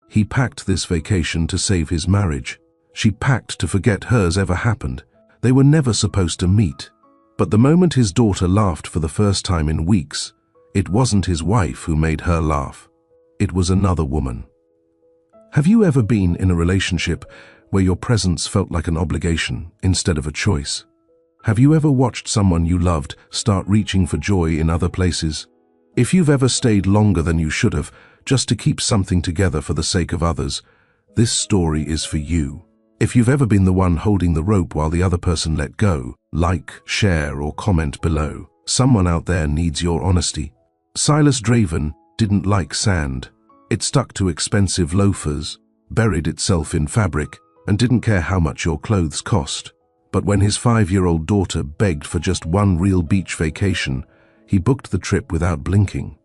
He packed this vacation to save his marriage. She packed to forget hers ever happened. They were never supposed to meet. But the moment his daughter laughed for the first time in weeks, it wasn't his wife who made her laugh. It was another woman. Have you ever been in a relationship where your presence felt like an obligation instead of a choice? Have you ever watched someone you loved start reaching for joy in other places? If you've ever stayed longer than you should have, just to keep something together for the sake of others, this story is for you. If you've ever been the one holding the rope while the other person let go, like, share, or comment below. Someone out there needs your honesty. Silas Draven didn't like sand. It stuck to expensive loafers, buried itself in fabric, and didn't care how much your clothes cost. But when his 5-year-old daughter begged for just one real beach vacation, he booked the trip without blinking.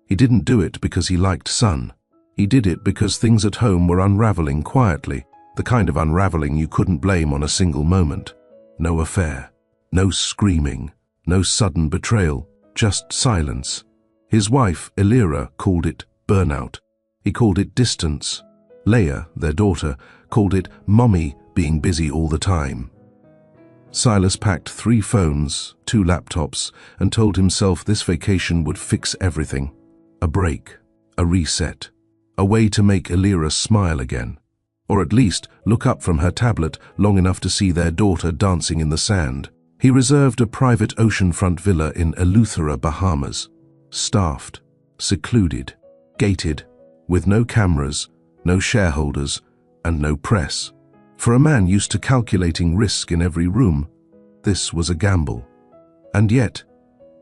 He didn't do it because he liked sun. He did it because things at home were unraveling quietly, the kind of unraveling you couldn't blame on a single moment. No affair, no screaming, no sudden betrayal, just silence. His wife, Elira, called it burnout. He called it distance. Leia, their daughter, called it mommy being busy all the time. Silas packed 3 phones, 2 laptops, and told himself this vacation would fix everything. A break, a reset, a way to make Elira smile again. Or at least look up from her tablet long enough to see their daughter dancing in the sand. He reserved a private oceanfront villa in Eleuthera, Bahamas. Staffed, secluded, gated, with no cameras, no shareholders, and no press. For a man used to calculating risk in every room, this was a gamble. And yet,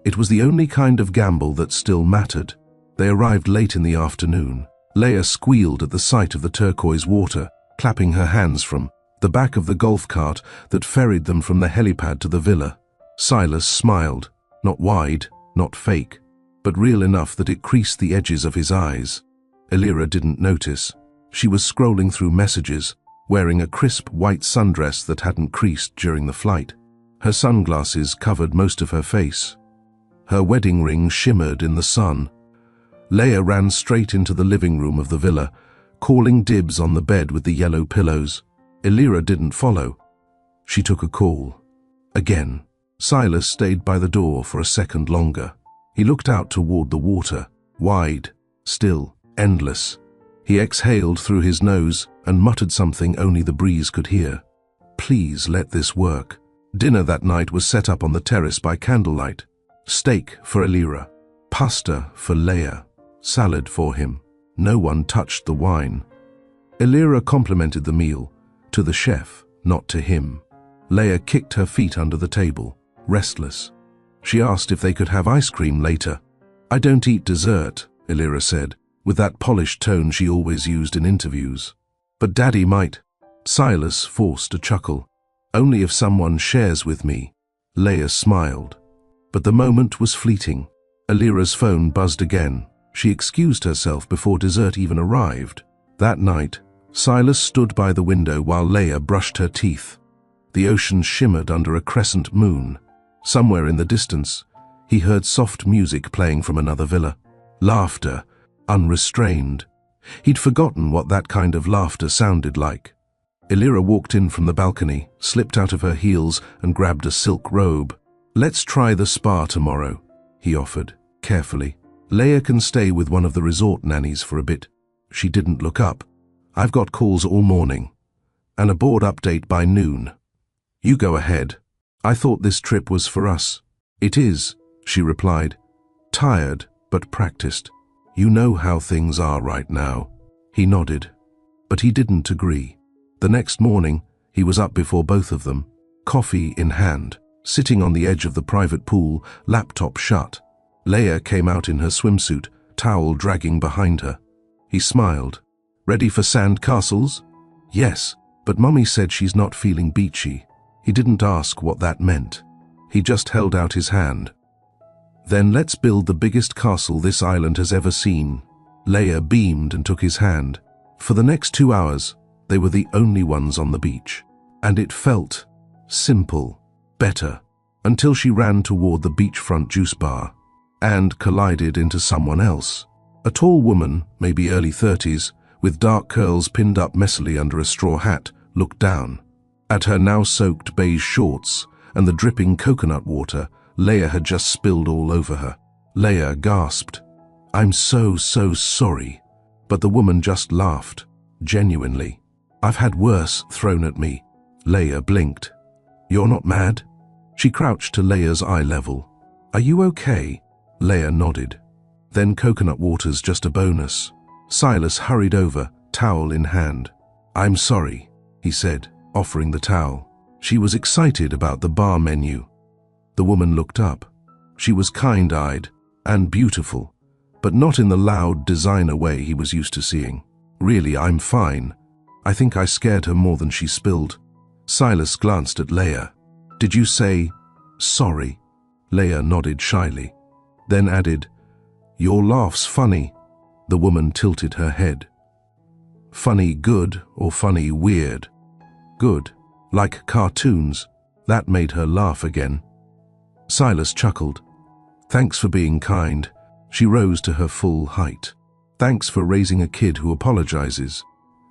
it was the only kind of gamble that still mattered. They arrived late in the afternoon. Leia squealed at the sight of the turquoise water, clapping her hands from the back of the golf cart that ferried them from the helipad to the villa. Silas smiled, not wide, not fake, but real enough that it creased the edges of his eyes. Elira didn't notice. She was scrolling through messages, wearing a crisp white sundress that hadn't creased during the flight. Her sunglasses covered most of her face. Her wedding ring shimmered in the sun. Leia ran straight into the living room of the villa, calling dibs on the bed with the yellow pillows. Elira didn't follow. She took a call. Again, Silas stayed by the door for a second longer. He looked out toward the water, wide, still, endless. He exhaled through his nose and muttered something only the breeze could hear. Please let this work. Dinner that night was set up on the terrace by candlelight. Steak for Elira, pasta for Leia, salad for him. No one touched the wine. Elira complimented the meal, to the chef, not to him. Leia kicked her feet under the table, restless. She asked if they could have ice cream later. I don't eat dessert, Elira said, with that polished tone she always used in interviews. But Daddy might. Silas forced a chuckle. Only if someone shares with me. Leia smiled. But the moment was fleeting. Elira's phone buzzed again. She excused herself before dessert even arrived. That night, Silas stood by the window while Leia brushed her teeth. The ocean shimmered under a crescent moon. Somewhere in the distance, he heard soft music playing from another villa. Laughter, unrestrained. He'd forgotten what that kind of laughter sounded like. Elira walked in from the balcony, slipped out of her heels and grabbed a silk robe. Let's try the spa tomorrow, he offered, carefully. Leia can stay with one of the resort nannies for a bit. She didn't look up. I've got calls all morning. And a board update by noon. You go ahead. I thought this trip was for us. It is, she replied. Tired, but practiced. You know how things are right now. He nodded. But he didn't agree. The next morning, he was up before both of them, coffee in hand, sitting on the edge of the private pool, laptop shut. Leia came out in her swimsuit, towel dragging behind her. He smiled. Ready for sand castles? Yes, but Mummy said she's not feeling beachy. He didn't ask what that meant. He just held out his hand. Then let's build the biggest castle this island has ever seen. Leia beamed and took his hand. For the next 2 hours, they were the only ones on the beach. And it felt simple, better, until she ran toward the beachfront juice bar and collided into someone else. A tall woman, maybe early 30s, with dark curls pinned up messily under a straw hat, looked down. At her now soaked beige shorts and the dripping coconut water Leia had just spilled all over her. Leia gasped, "I'm so sorry." But the woman just laughed, genuinely. "I've had worse thrown at me." Leia blinked. "You're not mad?" She crouched to Leia's eye level. "Are you okay?" Leia nodded. "Then coconut water's just a bonus." Silas hurried over, towel in hand. "I'm sorry," he said, offering the towel. She was excited about the bar menu. The woman looked up. She was kind-eyed and beautiful, but not in the loud designer way he was used to seeing. "Really, I'm fine. I think I scared her more than she spilled." Silas glanced at Leia. "Did you say sorry?" Leia nodded shyly, then added, "Your laugh's funny." The woman tilted her head. "Funny good or funny weird?" "Good, like cartoons." That made her laugh again. Silas chuckled. "Thanks for being kind." She rose to her full height. "Thanks for raising a kid who apologizes."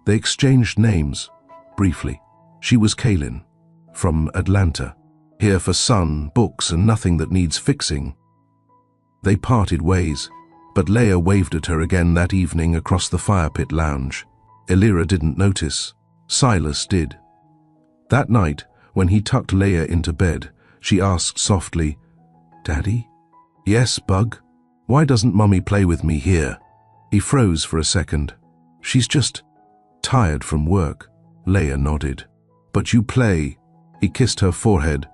They exchanged names, briefly. She was Kaylin, from Atlanta, here for sun, books, and nothing that needs fixing. They parted ways, but Leia waved at her again that evening across the fire pit lounge. Elira didn't notice. Silas did. That night, when he tucked Leia into bed, she asked softly, "Daddy?" "Yes, Bug. Why doesn't Mummy play with me here?" He froze for a second. "She's just tired from work." Leia nodded. "But you play." He kissed her forehead.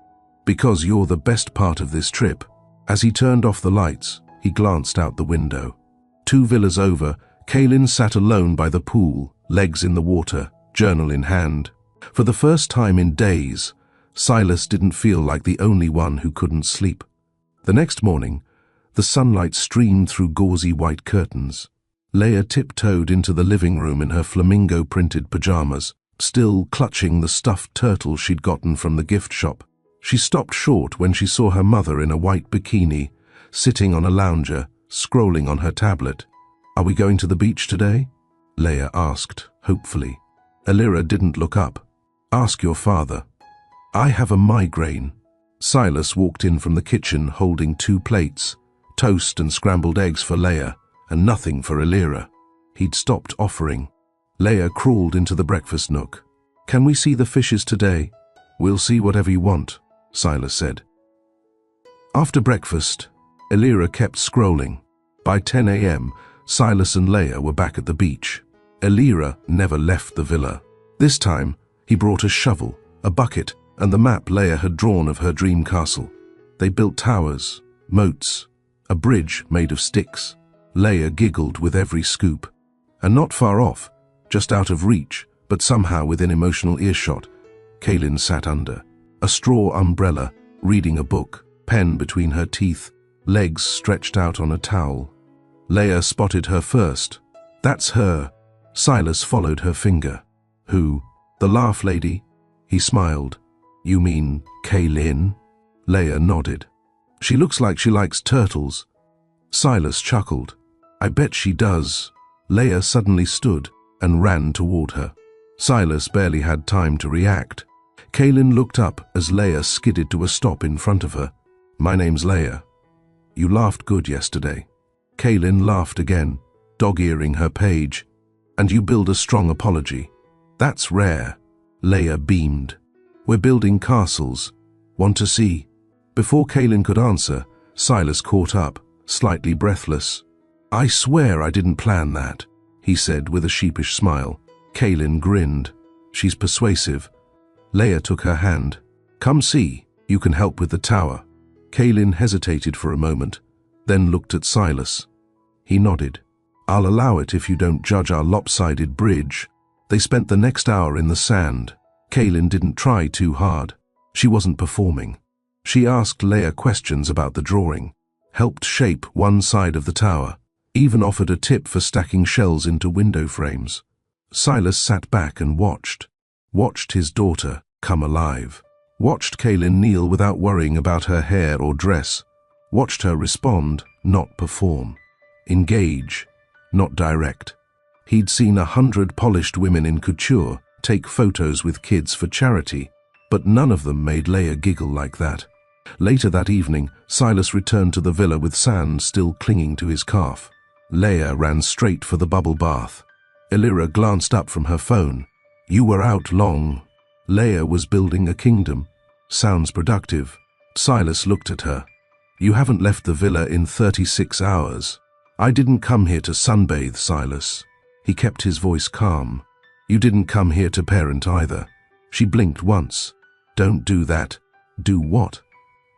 "Because you're the best part of this trip." As he turned off the lights, he glanced out the window. 2 villas over, Kaylin sat alone by the pool, legs in the water, journal in hand. For the first time in days, Silas didn't feel like the only one who couldn't sleep. The next morning, the sunlight streamed through gauzy white curtains. Leia tiptoed into the living room in her flamingo-printed pajamas, still clutching the stuffed turtle she'd gotten from the gift shop. She stopped short when she saw her mother in a white bikini, sitting on a lounger, scrolling on her tablet. "Are we going to the beach today?" Leia asked, hopefully. Elira didn't look up. "Ask your father." "I have a migraine." Silas walked in from the kitchen holding 2 plates, toast and scrambled eggs for Leia, and nothing for Elira. He'd stopped offering. Leia crawled into the breakfast nook. "Can we see the fishes today?" "We'll see whatever you want," Silas said. After breakfast, Elira kept scrolling. By 10 a.m., Silas and Leia were back at the beach. Elira never left the villa. This time, he brought a shovel, a bucket, and the map Leia had drawn of her dream castle. They built towers, moats, a bridge made of sticks. Leia giggled with every scoop. And not far off, just out of reach, but somehow within emotional earshot, Kaylin sat under a straw umbrella, reading a book, pen between her teeth, legs stretched out on a towel. Leia spotted her first. "That's her." Silas followed her finger. "Who? The laugh lady?" He smiled. "You mean Kaylin?" Leia nodded. "She looks like she likes turtles." Silas chuckled. "I bet she does." Leia suddenly stood and ran toward her. Silas barely had time to react. Kaylin looked up as Leia skidded to a stop in front of her. "My name's Leia. You laughed good yesterday." Kaylin laughed again, dog-earing her page. "And you build a strong apology. That's rare." Leia beamed. "We're building castles. Want to see?" Before Kaylin could answer, Silas caught up, slightly breathless. "I swear I didn't plan that," he said with a sheepish smile. Kaylin grinned. "She's persuasive." Leia took her hand. "Come see. You can help with the tower." Kaylin hesitated for a moment, then looked at Silas. He nodded. "I'll allow it if you don't judge our lopsided bridge." They spent the next hour in the sand. Kaylin didn't try too hard. She wasn't performing. She asked Leia questions about the drawing, helped shape one side of the tower, even offered a tip for stacking shells into window frames. Silas sat back and watched his daughter come alive, watched Kaylin kneel without worrying about her hair or dress, watched her respond, not perform, engage, not direct. He'd seen 100 polished women in couture take photos with kids for charity, but none of them made Leah giggle like that. Later that evening, Silas returned to the villa with sand still clinging to his calf. Leah ran straight for the bubble bath. Elira glanced up from her phone. "You were out long." Leah was building a kingdom. "Sounds productive." Silas looked at her. "You haven't left the villa in 36 hours. I didn't come here to sunbathe, Silas." He kept his voice calm. "You didn't come here to parent either." She blinked once. "Don't do that." "Do what?"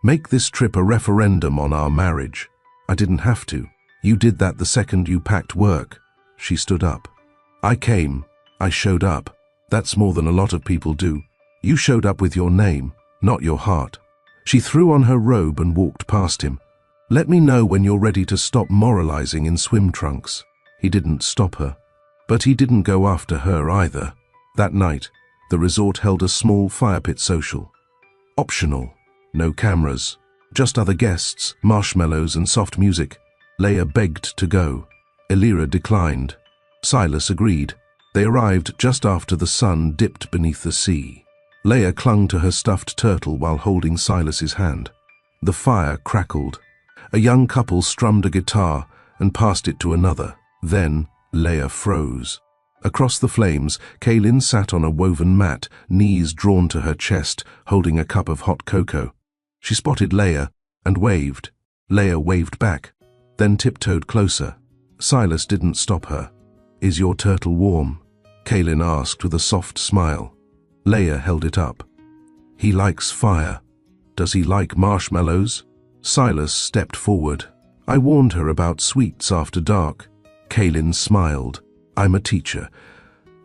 "Make this trip a referendum on our marriage." "I didn't have to. You did that the second you packed work." She stood up. "I came. I showed up. That's more than a lot of people do. You showed up with your name, not your heart." She threw on her robe and walked past him. "Let me know when you're ready to stop moralizing in swim trunks." He didn't stop her. But he didn't go after her either. That night, the resort held a small fire pit social. Optional. No cameras. Just other guests, marshmallows and soft music. Leah begged to go. Elira declined. Silas agreed. They arrived just after the sun dipped beneath the sea. Leah clung to her stuffed turtle while holding Silas's hand. The fire crackled. A young couple strummed a guitar and passed it to another. Then Leah froze. Across the flames, Kaylin sat on a woven mat, knees drawn to her chest, holding a cup of hot cocoa. She spotted Leah and waved. Leah waved back, then tiptoed closer. Silas didn't stop her. "Is your turtle warm?" Kaylin asked with a soft smile. Leah held it up. "He likes fire." "Does he like marshmallows?" Silas stepped forward. "I warned her about sweets after dark." Kaylin smiled. "I'm a teacher.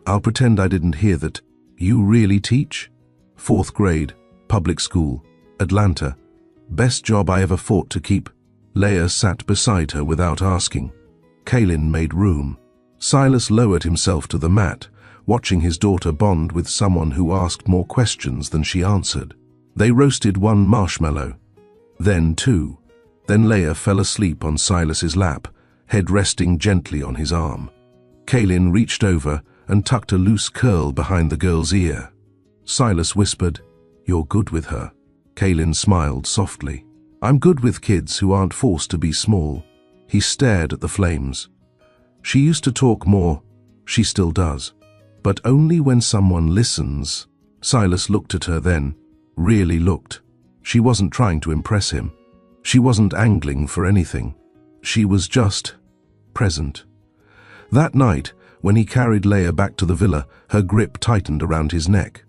I'll pretend I didn't hear that." "You really teach?" "4th grade, public school, Atlanta. Best job I ever fought to keep." Leah sat beside her without asking. Kaylin made room. Silas lowered himself to the mat, watching his daughter bond with someone who asked more questions than she answered. They roasted one marshmallow, then two. Then Leah fell asleep on Silas's lap, head resting gently on his arm. Kaylin reached over and tucked a loose curl behind the girl's ear. Silas whispered, "You're good with her." Kaylin smiled softly. "I'm good with kids who aren't forced to be small." He stared at the flames. "She used to talk more. She still does. But only when someone listens." Silas looked at her then, really looked. She wasn't trying to impress him. She wasn't angling for anything. She was just present. That night, when he carried Leah back to the villa, her grip tightened around his neck.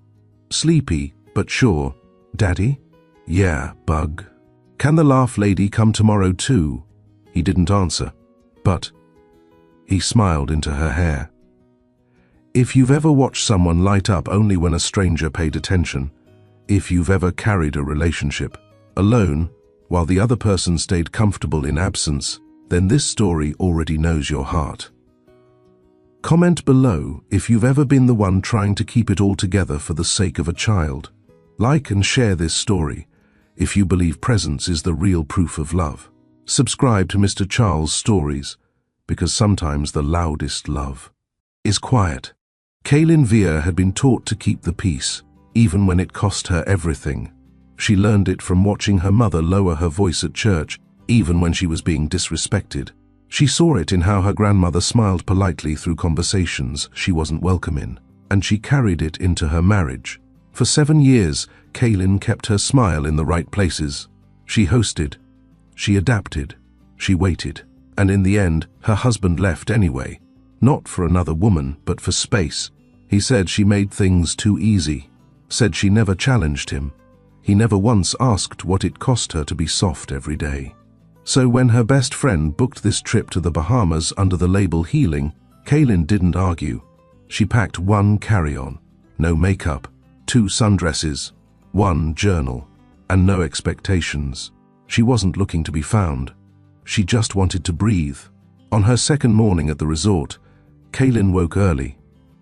Sleepy, but sure. "Daddy?" "Yeah, bug." "Can the laugh lady come tomorrow too?" He didn't answer, but he smiled into her hair. If you've ever watched someone light up only when a stranger paid attention, if you've ever carried a relationship alone while the other person stayed comfortable in absence, then this story already knows your heart. Comment below if you've ever been the one trying to keep it all together for the sake of a child. Like and share this story if you believe presence is the real proof of love. Subscribe to Mr. Charles' Stories, because sometimes the loudest love is quiet. Kaylin Veer had been taught to keep the peace, even when it cost her everything. She learned it from watching her mother lower her voice at church, even when she was being disrespected. She saw it in how her grandmother smiled politely through conversations she wasn't welcome in, and she carried it into her marriage. For 7 years, Kaylin kept her smile in the right places. She hosted, she adapted, she waited, and in the end, her husband left anyway. Not for another woman, but for space. He said she made things too easy, said she never challenged him. He never once asked what it cost her to be soft every day. So when her best friend booked this trip to the Bahamas under the label healing, Kaylin didn't argue. She packed 1 carry-on, no makeup, 2 sundresses, 1 journal, and no expectations. She wasn't looking to be found. She just wanted to breathe. On her second morning at the resort, Kaylin woke early.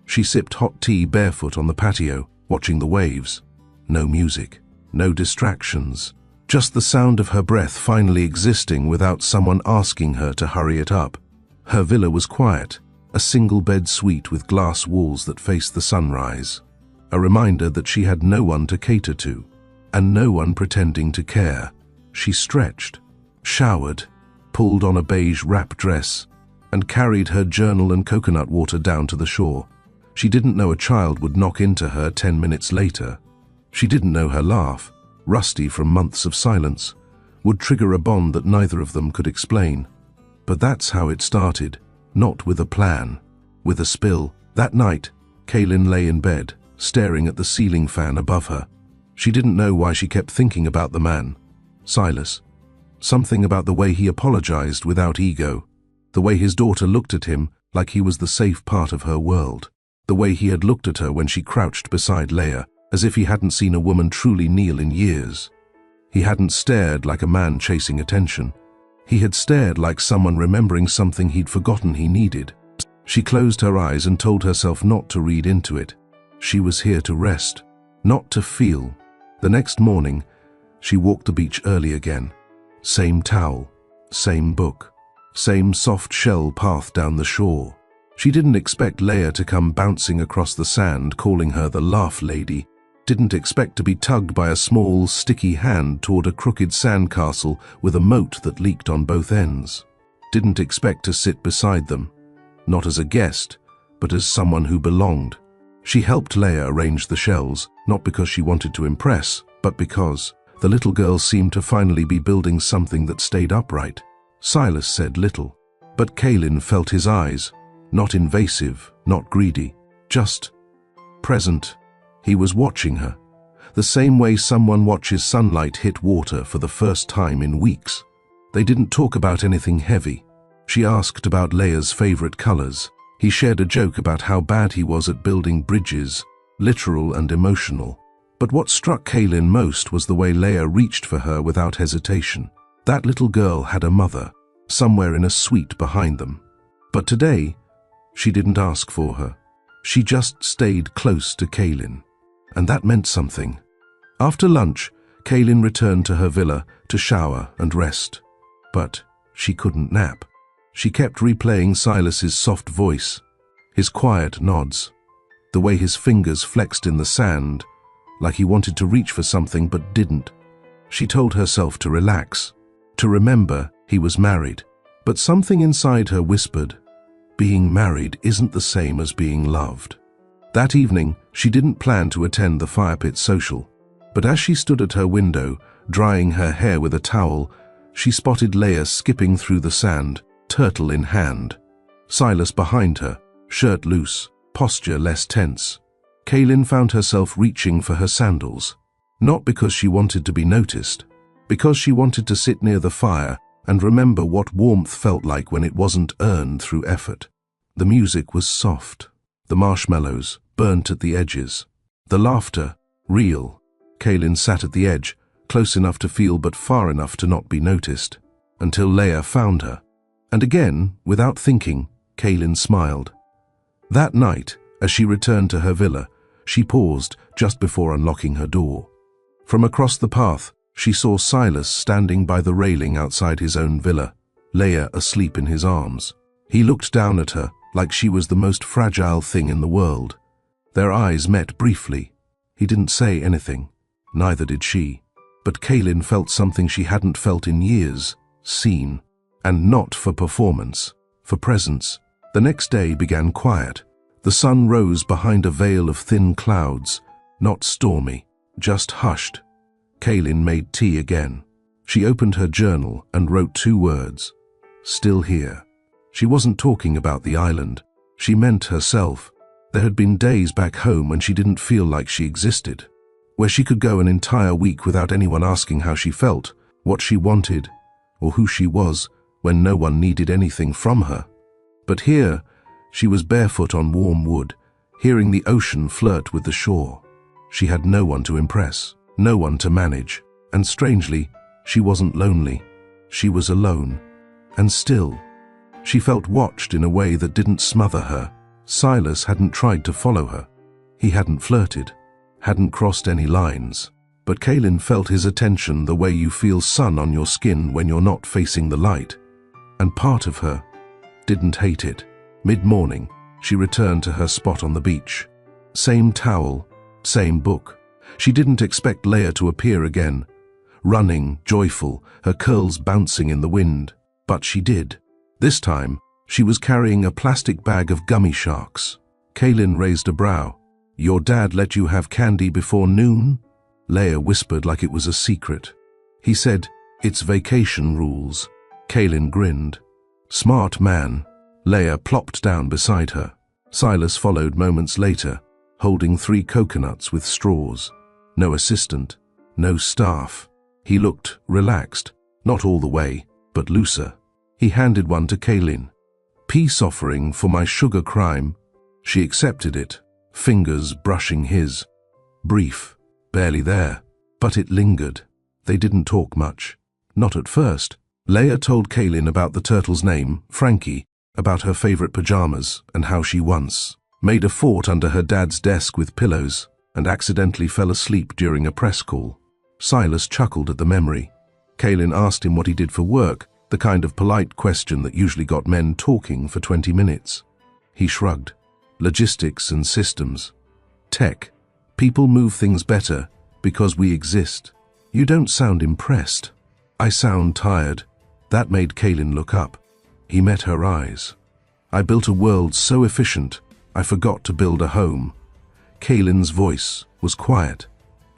She sipped hot tea barefoot on the patio, watching the waves. No music, no distractions. Just the sound of her breath finally existing without someone asking her to hurry it up. Her villa was quiet, a single-bed suite with glass walls that faced the sunrise. A reminder that she had no one to cater to, and no one pretending to care. She stretched, showered, pulled on a beige wrap dress, and carried her journal and coconut water down to the shore. She didn't know a child would knock into her 10 minutes later. She didn't know her laugh, rusty from months of silence, would trigger a bond that neither of them could explain. But that's how it started, not with a plan, with a spill. That night, Kaylin lay in bed, staring at the ceiling fan above her. She didn't know why she kept thinking about the man, Silas. Something about the way he apologized without ego, the way his daughter looked at him like he was the safe part of her world, the way he had looked at her when she crouched beside Leia, as if he hadn't seen a woman truly kneel in years. He hadn't stared like a man chasing attention. He had stared like someone remembering something he'd forgotten he needed. She closed her eyes and told herself not to read into it. She was here to rest, not to feel. The next morning, she walked the beach early again. Same towel, same book, same soft shell path down the shore. She didn't expect Leia to come bouncing across the sand, calling her the laugh lady. Didn't expect to be tugged by a small, sticky hand toward a crooked sandcastle with a moat that leaked on both ends. Didn't expect to sit beside them, not as a guest, but as someone who belonged. She helped Leia arrange the shells, not because she wanted to impress, but because the little girl seemed to finally be building something that stayed upright. Silas said little, but Kaylin felt his eyes, not invasive, not greedy, just present. He was watching her, the same way someone watches sunlight hit water for the first time in weeks. They didn't talk about anything heavy. She asked about Leia's favorite colors. He shared a joke about how bad he was at building bridges, literal and emotional. But what struck Kaylin most was the way Leia reached for her without hesitation. That little girl had a mother, somewhere in a suite behind them. But today, she didn't ask for her. She just stayed close to Kaylin. And that meant something. After lunch, Kaylin returned to her villa to shower and rest. But she couldn't nap. She kept replaying Silas's soft voice, his quiet nods, the way his fingers flexed in the sand, like he wanted to reach for something but didn't. She told herself to relax, to remember he was married. But something inside her whispered, being married isn't the same as being loved. That evening, she didn't plan to attend the fire pit social, but as she stood at her window, drying her hair with a towel, she spotted Leia skipping through the sand, turtle in hand. Silas behind her, shirt loose, posture less tense. Kaylin found herself reaching for her sandals, not because she wanted to be noticed, because she wanted to sit near the fire and remember what warmth felt like when it wasn't earned through effort. The music was soft, the marshmallows burnt at the edges, the laughter real. Kaylin sat at the edge, close enough to feel but far enough to not be noticed, until Leia found her. And again, without thinking, Kaylin smiled. That night, as she returned to her villa, she paused just before unlocking her door. From across the path, she saw Silas standing by the railing outside his own villa, Leia asleep in his arms. He looked down at her like she was the most fragile thing in the world. Their eyes met briefly. He didn't say anything, neither did she. But Kaylin felt something she hadn't felt in years, seen. And not for performance, for presence. The next day began quiet. The sun rose behind a veil of thin clouds, not stormy, just hushed. Kaylin made tea again. She opened her journal and wrote 2 words, still here. She wasn't talking about the island. She meant herself. There had been days back home when she didn't feel like she existed, where she could go an entire week without anyone asking how she felt, what she wanted, or who she was, when no one needed anything from her. But here, she was barefoot on warm wood, hearing the ocean flirt with the shore. She had no one to impress, no one to manage, and strangely, she wasn't lonely. She was alone. And still, she felt watched in a way that didn't smother her. Silas hadn't tried to follow her. He hadn't flirted, hadn't crossed any lines. But Kaylin felt his attention the way you feel sun on your skin when you're not facing the light. And part of her didn't hate it, Mid-morning, she returned to her spot on the beach. Same towel, same book. She didn't expect Leah to appear again, running, joyful, her curls bouncing in the wind. But she did. This time, she was carrying a plastic bag of gummy sharks. Kaylin raised a brow. "Your dad let you have candy before noon?" Leah whispered like it was a secret. He said, "It's vacation rules." Kaylin grinned. "Smart man." Leah plopped down beside her. Silas followed moments later, holding 3 coconuts with straws. No assistant, no staff. He looked relaxed, not all the way, but looser. He handed one to Kaylin. "Peace offering for my sugar crime." She accepted it, fingers brushing his. Brief, barely there, but it lingered. They didn't talk much. Not at first. Leah told Kaylin about the turtle's name, Frankie, about her favorite pajamas, and how she once made a fort under her dad's desk with pillows and accidentally fell asleep during a press call. Silas chuckled at the memory. Kaylin asked him what he did for work, the kind of polite question that usually got men talking for 20 minutes. He shrugged. Logistics and systems. Tech. People move things better because we exist. You don't sound impressed. I sound tired. That made Kaylin look up. He met her eyes. I built a world so efficient, I forgot to build a home. Kaylin's voice was quiet.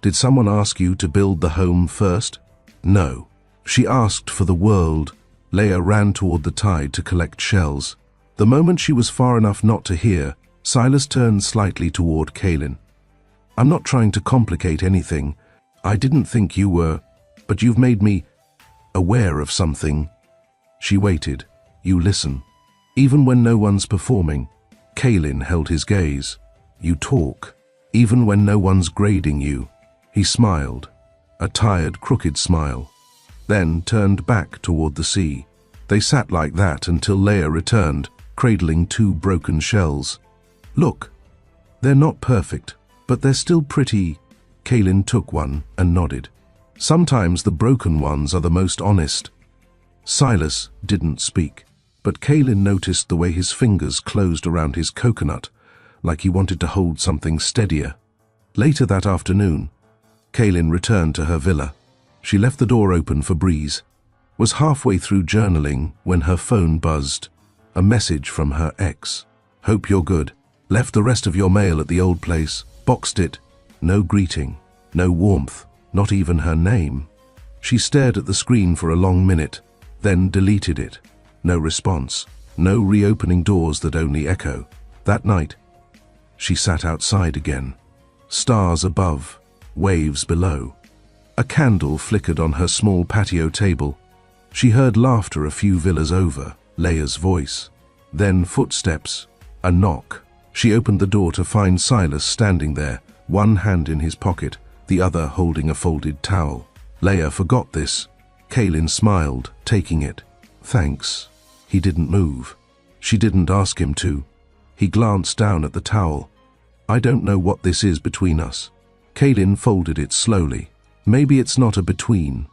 Did someone ask you to build the home first? No. She asked for the world. Leah ran toward the tide to collect shells. The moment she was far enough not to hear, Silas turned slightly toward Kaylin. "I'm not trying to complicate anything. I didn't think you were, but you've made me aware of something." She waited. "You listen. Even when no one's performing." Kaylin held his gaze. "You talk. Even when no one's grading you." He smiled, a tired, crooked smile, then turned back toward the sea. They sat like that until Leah returned, cradling 2 broken shells. "Look, they're not perfect, but they're still pretty." Kaylin took one and nodded. "Sometimes the broken ones are the most honest." Silas didn't speak, but Kaylin noticed the way his fingers closed around his coconut, like he wanted to hold something steadier. Later that afternoon, Kaylin returned to her villa. She left the door open for breeze, was halfway through journaling when her phone buzzed. A message from her ex. "Hope you're good. Left the rest of your mail at the old place. Boxed it." No greeting, no warmth, not even her name. She stared at the screen for a long minute, then deleted it. No response, no reopening doors that only echo. That night, she sat outside again. Stars above, waves below. A candle flickered on her small patio table. She heard laughter a few villas over, Leah's voice. Then footsteps, a knock. She opened the door to find Silas standing there, one hand in his pocket, the other holding a folded towel. Leah forgot this. Kaylin smiled, taking it. "Thanks." He didn't move. She didn't ask him to. He glanced down at the towel. "I don't know what this is between us." Kaylin folded it slowly. "Maybe it's not a between.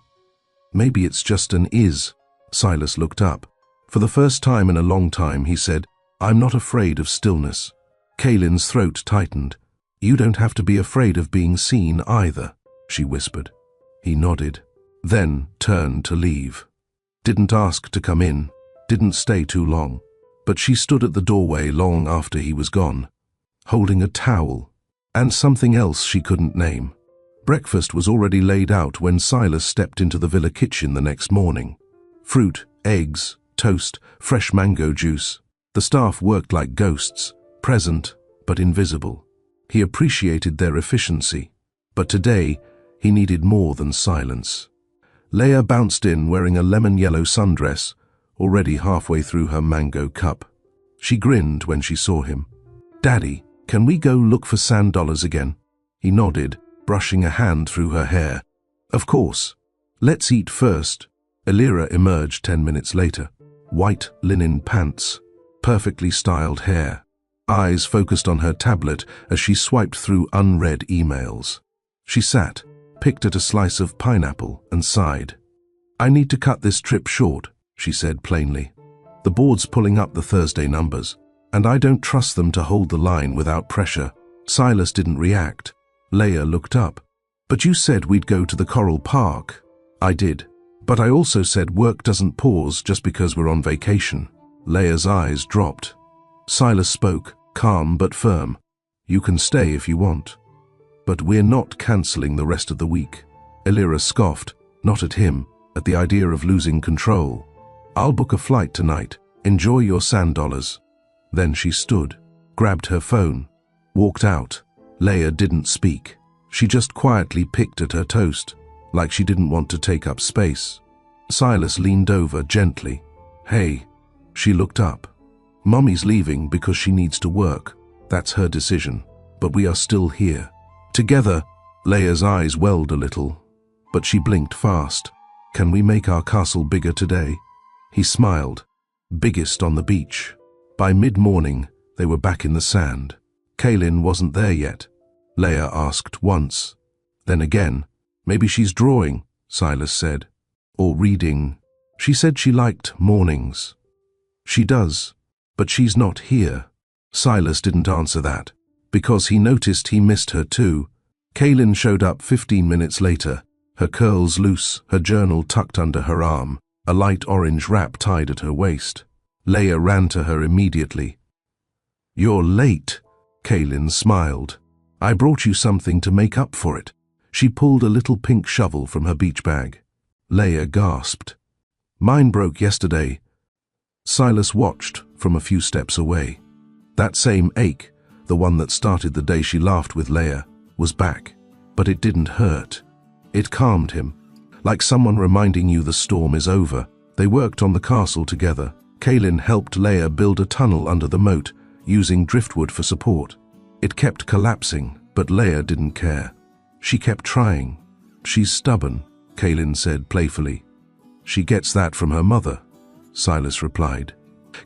Maybe it's just an is." Silas looked up. For the first time in a long time, he said, "I'm not afraid of stillness." Kaylin's throat tightened. "You don't have to be afraid of being seen either," she whispered. He nodded, then turned to leave. Didn't ask to come in, didn't stay too long, but she stood at the doorway long after he was gone, holding a towel and something else she couldn't name. Breakfast was already laid out when Silas stepped into the villa kitchen the next morning. Fruit, eggs, toast, fresh mango juice. The staff worked like ghosts, present but invisible. He appreciated their efficiency, but today he needed more than silence. Leah bounced in wearing a lemon-yellow sundress, already halfway through her mango cup. She grinned when she saw him. "Daddy, can we go look for sand dollars again?" He nodded, brushing a hand through her hair. "Of course. Let's eat first." Elira emerged 10 minutes later. White linen pants, perfectly styled hair. Eyes focused on her tablet as she swiped through unread emails. She sat, picked at a slice of pineapple, and sighed. "I need to cut this trip short," she said plainly. "The board's pulling up the Thursday numbers. and I don't trust them to hold the line without pressure. Silas didn't react. Leah looked up. But you said we'd go to the Coral Park. I did. But I also said work doesn't pause just because we're on vacation. Leah's eyes dropped. Silas spoke, calm but firm. You can stay if you want. But we're not cancelling the rest of the week. Elira scoffed, not at him, at the idea of losing control. I'll book a flight tonight. Enjoy your sand dollars. Then she stood, grabbed her phone, walked out. Leah didn't speak. She just quietly picked at her toast, like she didn't want to take up space. Silas leaned over gently. Hey. She looked up. Mommy's leaving because she needs to work. That's her decision. But we are still here. Together. Leah's eyes welled a little, but she blinked fast. Can we make our castle bigger today? He smiled. Biggest on the beach. By mid-morning, they were back in the sand. Kaylin wasn't there yet. Leah asked once. Then again. Maybe she's drawing, Silas said. Or reading. She said she liked mornings. She does, but she's not here. Silas didn't answer that, because he noticed he missed her too. Kaylin showed up 15 minutes later, her curls loose, her journal tucked under her arm, a light orange wrap tied at her waist. Leah ran to her immediately. You're late, Kaylin smiled. I brought you something to make up for it. She pulled a little pink shovel from her beach bag. Leah gasped. Mine broke yesterday. Silas watched from a few steps away. That same ache, the one that started the day she laughed with Leah, was back, but it didn't hurt. It calmed him, like someone reminding you the storm is over. They worked on the castle together. Kaylin helped Leah build a tunnel under the moat, using driftwood for support. It kept collapsing, but Leah didn't care. She kept trying. She's stubborn, Kaylin said playfully. She gets that from her mother, Silas replied.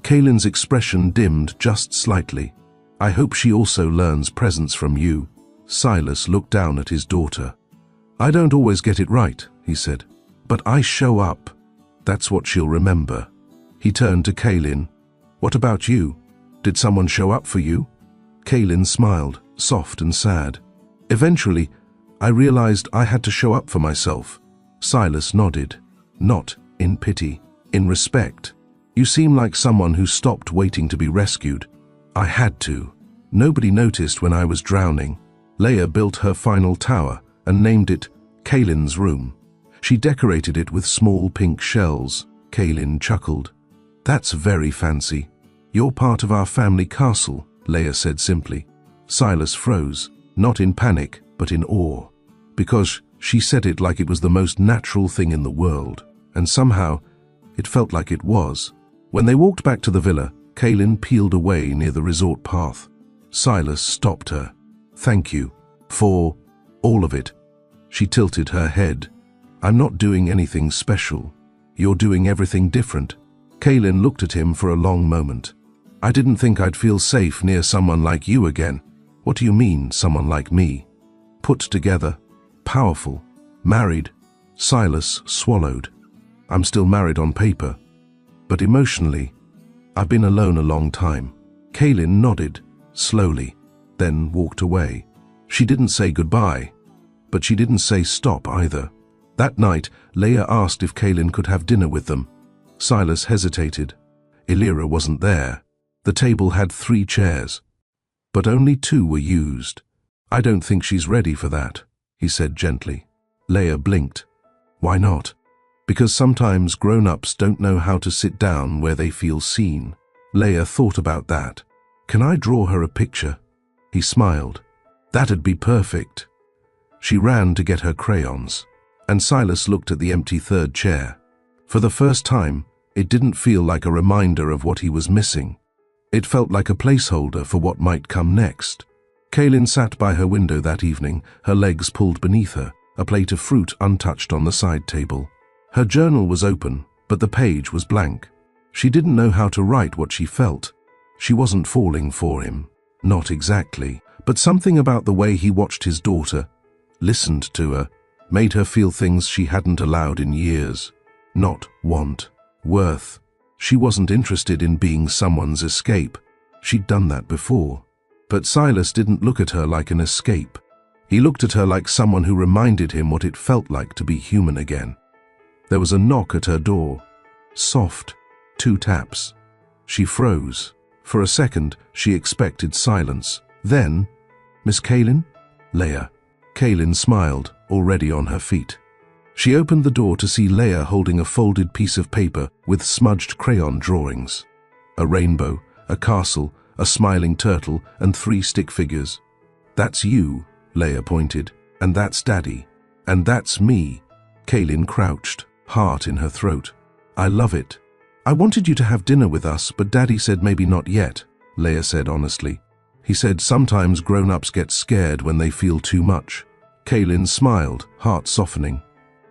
Kaylin's expression dimmed just slightly. I hope she also learns presence from you. Silas looked down at his daughter. I don't always get it right, he said, but I show up. That's what she'll remember. He turned to Kaylin. What about you? Did someone show up for you? Kaylin smiled, soft and sad. Eventually, I realized I had to show up for myself. Silas nodded. Not in pity, in respect. You seem like someone who stopped waiting to be rescued. I had to. Nobody noticed when I was drowning. Leah built her final tower and named it Kaylin's room. She decorated it with small pink shells. Kaylin chuckled. That's very fancy. You're part of our family castle, Leah said simply. Silas froze, not in panic, but in awe, because she said it like it was the most natural thing in the world, and somehow it felt like it was. When they walked back to the villa, Kaylin peeled away near the resort path. Silas stopped her. Thank you for all of it. She tilted her head. I'm not doing anything special. You're doing everything different. Kaylin looked at him for a long moment. I didn't think I'd feel safe near someone like you again. What do you mean, someone like me? Put together, powerful, married. Silas swallowed. I'm still married on paper, but emotionally, I've been alone a long time. Kaylin nodded, slowly, then walked away. She didn't say goodbye, but she didn't say stop either. That night, Leah asked if Kaylin could have dinner with them. Silas hesitated. Elira wasn't there. The table had 3 chairs, but only 2 were used. I don't think she's ready for that, he said gently. Leah blinked. Why not? Because sometimes grown-ups don't know how to sit down where they feel seen. Leah thought about that. Can I draw her a picture? He smiled. That'd be perfect. She ran to get her crayons, and Silas looked at the empty 3rd chair. For the first time, it didn't feel like a reminder of what he was missing. It felt like a placeholder for what might come next. Kaylin sat by her window that evening, her legs pulled beneath her, a plate of fruit untouched on the side table. Her journal was open, but the page was blank. She didn't know how to write what she felt. She wasn't falling for him. Not exactly. But something about the way he watched his daughter, listened to her, made her feel things she hadn't allowed in years. Not want, worth. She wasn't interested in being someone's escape. She'd done that before. But Silas didn't look at her like an escape. He looked at her like someone who reminded him what it felt like to be human again. There was a knock at her door. Soft, 2 taps. She froze. For a second, she expected silence. Then, "Miss Kaylin?" "Leah." Kaylin smiled, already on her feet. She opened the door to see Leah holding a folded piece of paper with smudged crayon drawings. A rainbow, a castle, a smiling turtle, and 3 stick figures. "That's you," Leah pointed. "And that's Daddy. And that's me." Kaylin crouched, heart in her throat. "I love it. I wanted you to have dinner with us, but Daddy said maybe not yet," Leah said honestly. "He said sometimes grown-ups get scared when they feel too much." Kaylin smiled, heart softening.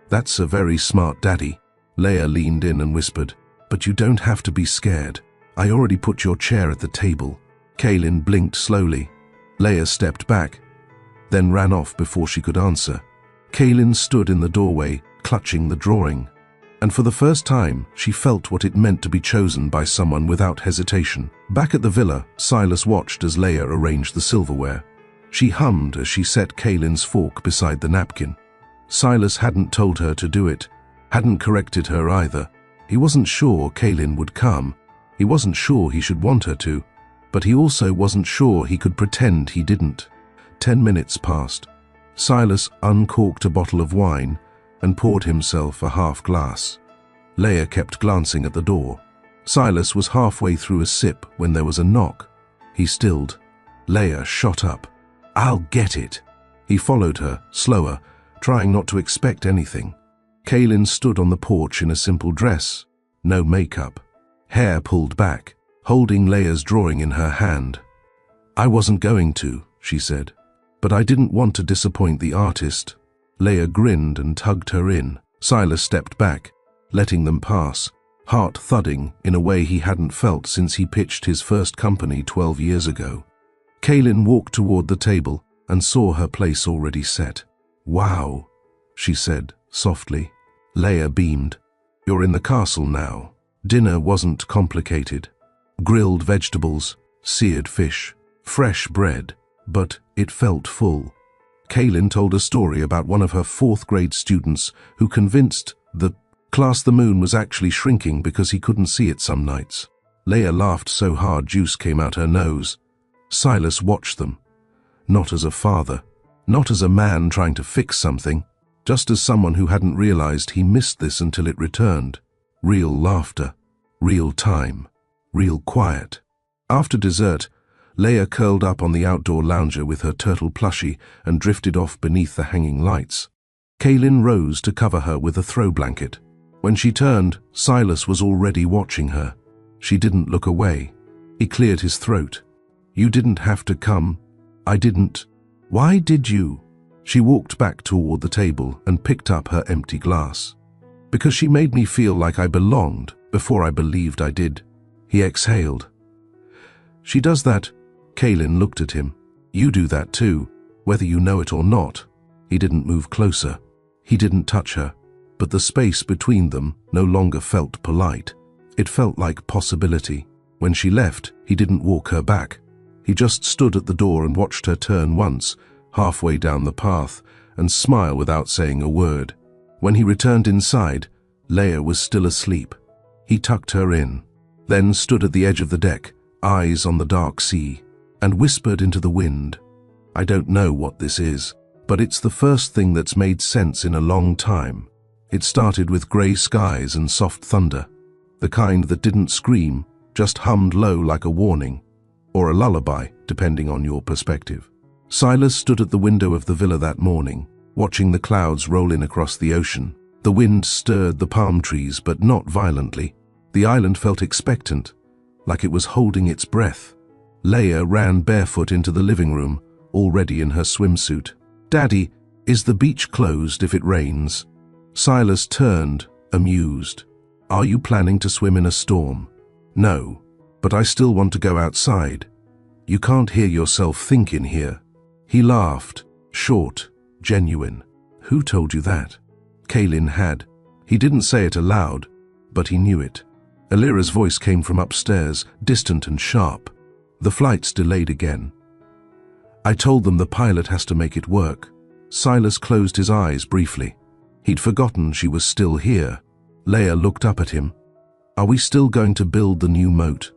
"That's a very smart Daddy." Leah leaned in and whispered, "But you don't have to be scared. I already put your chair at the table." Kaylin blinked slowly. Leah stepped back, then ran off before she could answer. Kaylin stood in the doorway, clutching the drawing. And for the first time, she felt what it meant to be chosen by someone without hesitation. Back at the villa, Silas watched as Leah arranged the silverware. She hummed as she set Kaylin's fork beside the napkin. Silas hadn't told her to do it, hadn't corrected her either. He wasn't sure Kaylin would come. He wasn't sure he should want her to, but he also wasn't sure he could pretend he didn't. 10 minutes passed. Silas uncorked a bottle of wine and poured himself a half glass. Leah kept glancing at the door. Silas was halfway through a sip when there was a knock. He stilled. Leah shot up. "I'll get it." He followed her, slower, trying not to expect anything. Kaylin stood on the porch in a simple dress, no makeup, hair pulled back, holding Leah's drawing in her hand. "I wasn't going to," she said, "but I didn't want to disappoint the artist." Leah grinned and tugged her in. Silas stepped back, letting them pass, heart thudding in a way he hadn't felt since he pitched his first company 12 years ago. Kaylin walked toward the table and saw her place already set. "Wow," she said softly. Leah beamed. "You're in the castle now." Dinner wasn't complicated. Grilled vegetables, seared fish, fresh bread, but it felt full. Kaylin told a story about one of her 4th-grade students who convinced the class the moon was actually shrinking because he couldn't see it some nights. Leah laughed so hard juice came out her nose. Silas watched them, not as a father, not as a man trying to fix something, just as someone who hadn't realized he missed this until it returned. Real laughter, real time, real quiet. After dessert, Leah curled up on the outdoor lounger with her turtle plushie and drifted off beneath the hanging lights. Kaylin rose to cover her with a throw blanket. When she turned, Silas was already watching her. She didn't look away. He cleared his throat. "You didn't have to come. I didn't." "Why did you?" She walked back toward the table and picked up her empty glass. "Because she made me feel like I belonged before I believed I did." He exhaled. "She does that." Kaylin looked at him. "You do that too, whether you know it or not." He didn't move closer. He didn't touch her, but the space between them no longer felt polite. It felt like possibility. When she left, he didn't walk her back. He just stood at the door and watched her turn once, halfway down the path, and smile without saying a word. When he returned inside, Leah was still asleep. He tucked her in, then stood at the edge of the deck, eyes on the dark sea, and whispered into the wind, "I don't know what this is, but it's the first thing that's made sense in a long time." It started with grey skies and soft thunder, the kind that didn't scream, just hummed low like a warning, or a lullaby, depending on your perspective. Silas stood at the window of the villa that morning, watching the clouds roll in across the ocean. The wind stirred the palm trees, but not violently. The island felt expectant, like it was holding its breath. Leah ran barefoot into the living room, already in her swimsuit. "Daddy, is the beach closed if it rains?" Silas turned, amused. "Are you planning to swim in a storm?" "No, but I still want to go outside. You can't hear yourself think in here." He laughed, short, genuine. "Who told you that?" Kaylin had. He didn't say it aloud, but he knew it. Alira's voice came from upstairs, distant and sharp. The flight's delayed again. I told them the pilot has to make it work. Silas closed his eyes briefly. He'd forgotten she was still here. Leah looked up at him. Are we still going to build the new moat?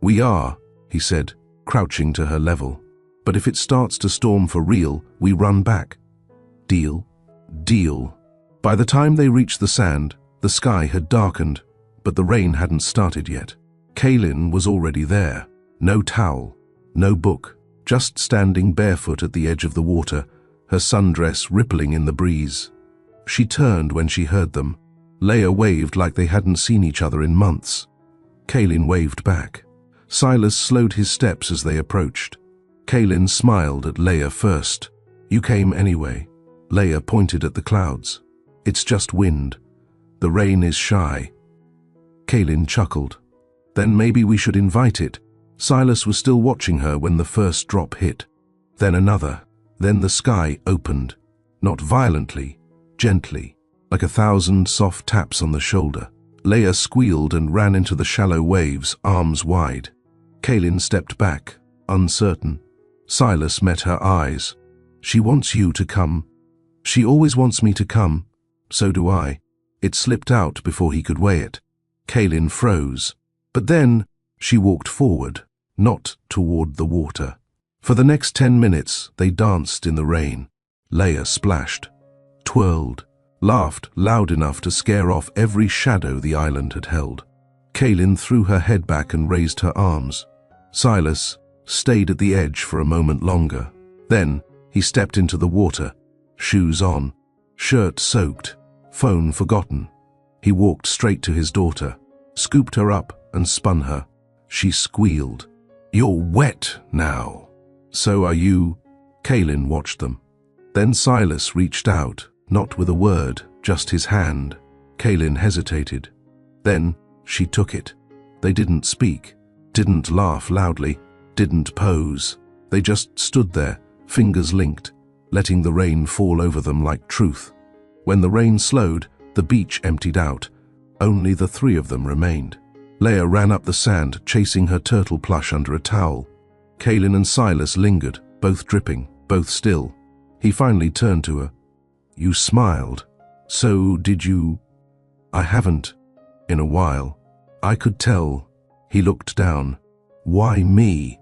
We are, he said, crouching to her level. But if it starts to storm for real, we run back. Deal? Deal. By the time they reached the sand, the sky had darkened, but the rain hadn't started yet. Kaylin was already there. No towel, no book, just standing barefoot at the edge of the water, her sundress rippling in the breeze. She turned when she heard them. Leah waved like they hadn't seen each other in months. Kaylin waved back. Silas slowed his steps as they approached. Kaylin smiled at Leah first. You came anyway. Leah pointed at the clouds. It's just wind. The rain is shy. Kaylin chuckled. Then maybe we should invite it. Silas was still watching her when the first drop hit. Then another. Then the sky opened. Not violently, gently, like 1,000 soft taps on the shoulder. Leah squealed and ran into the shallow waves, arms wide. Kaylin stepped back, uncertain. Silas met her eyes. She wants you to come. She always wants me to come. So do I. It slipped out before he could weigh it. Kaylin froze. But then she walked forward, not toward the water. For the next 10 minutes, they danced in the rain. Leah splashed, twirled, laughed loud enough to scare off every shadow the island had held. Kaylin threw her head back and raised her arms. Silas stayed at the edge for a moment longer. Then he stepped into the water, shoes on, shirt soaked, phone forgotten. He walked straight to his daughter, scooped her up and spun her. She squealed. You're wet now. So are you. Kaylin watched them. Then Silas reached out, not with a word, just his hand. Kaylin hesitated. Then she took it. They didn't speak, didn't laugh loudly, didn't pose. They just stood there, fingers linked, letting the rain fall over them like truth. When the rain slowed, the beach emptied out. Only the three of them remained. Leah ran up the sand, chasing her turtle plush under a towel. Kaylin and Silas lingered, both dripping, both still. He finally turned to her. You smiled. So did you? I haven't. In a while. I could tell. He looked down. Why me?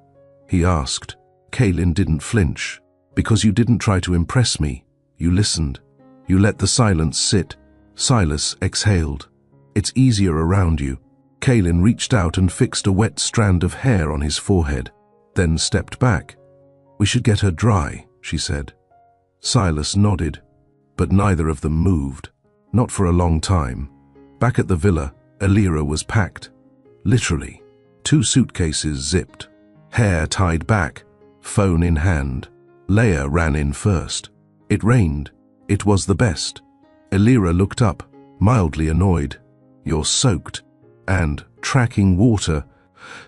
He asked. Kaylin didn't flinch. Because you didn't try to impress me. You listened. You let the silence sit. Silas exhaled. It's easier around you. Kaylin reached out and fixed a wet strand of hair on his forehead, then stepped back. We should get her dry, she said. Silas nodded, but neither of them moved. Not for a long time. Back at the villa, Elira was packed. Literally. 2 suitcases zipped. Hair tied back, phone in hand. Leah ran in first. It rained. It was the best. Elira looked up, mildly annoyed. You're soaked. And, tracking water.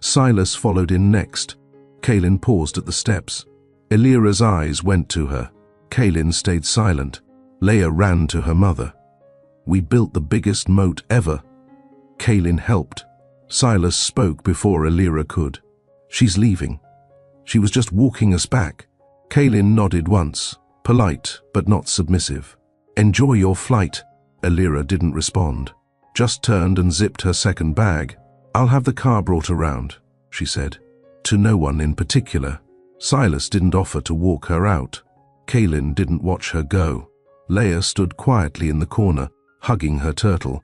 Silas followed in next. Kaylin paused at the steps. Elira's eyes went to her. Kaylin stayed silent. Leah ran to her mother. We built the biggest moat ever. Kaylin helped. Silas spoke before Elira could. She's leaving. She was just walking us back. Kaylin nodded once, polite but not submissive. Enjoy your flight. Elira didn't respond. Just turned and zipped her second bag. I'll have the car brought around, she said. To no one in particular. Silas didn't offer to walk her out. Kaylin didn't watch her go. Leah stood quietly in the corner, hugging her turtle.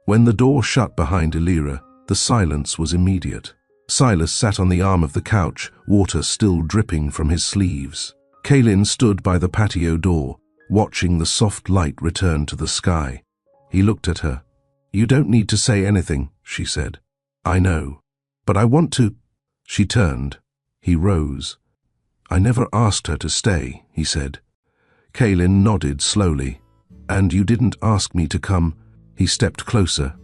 When the door shut behind Elira, the silence was immediate. Silas sat on the arm of the couch, water still dripping from his sleeves. Kaylin stood by the patio door, watching the soft light return to the sky. He looked at her. You don't need to say anything, she said. I know. But I want to. She turned. He rose. I never asked her to stay, he said. Kaylin nodded slowly. And you didn't ask me to come. He stepped closer.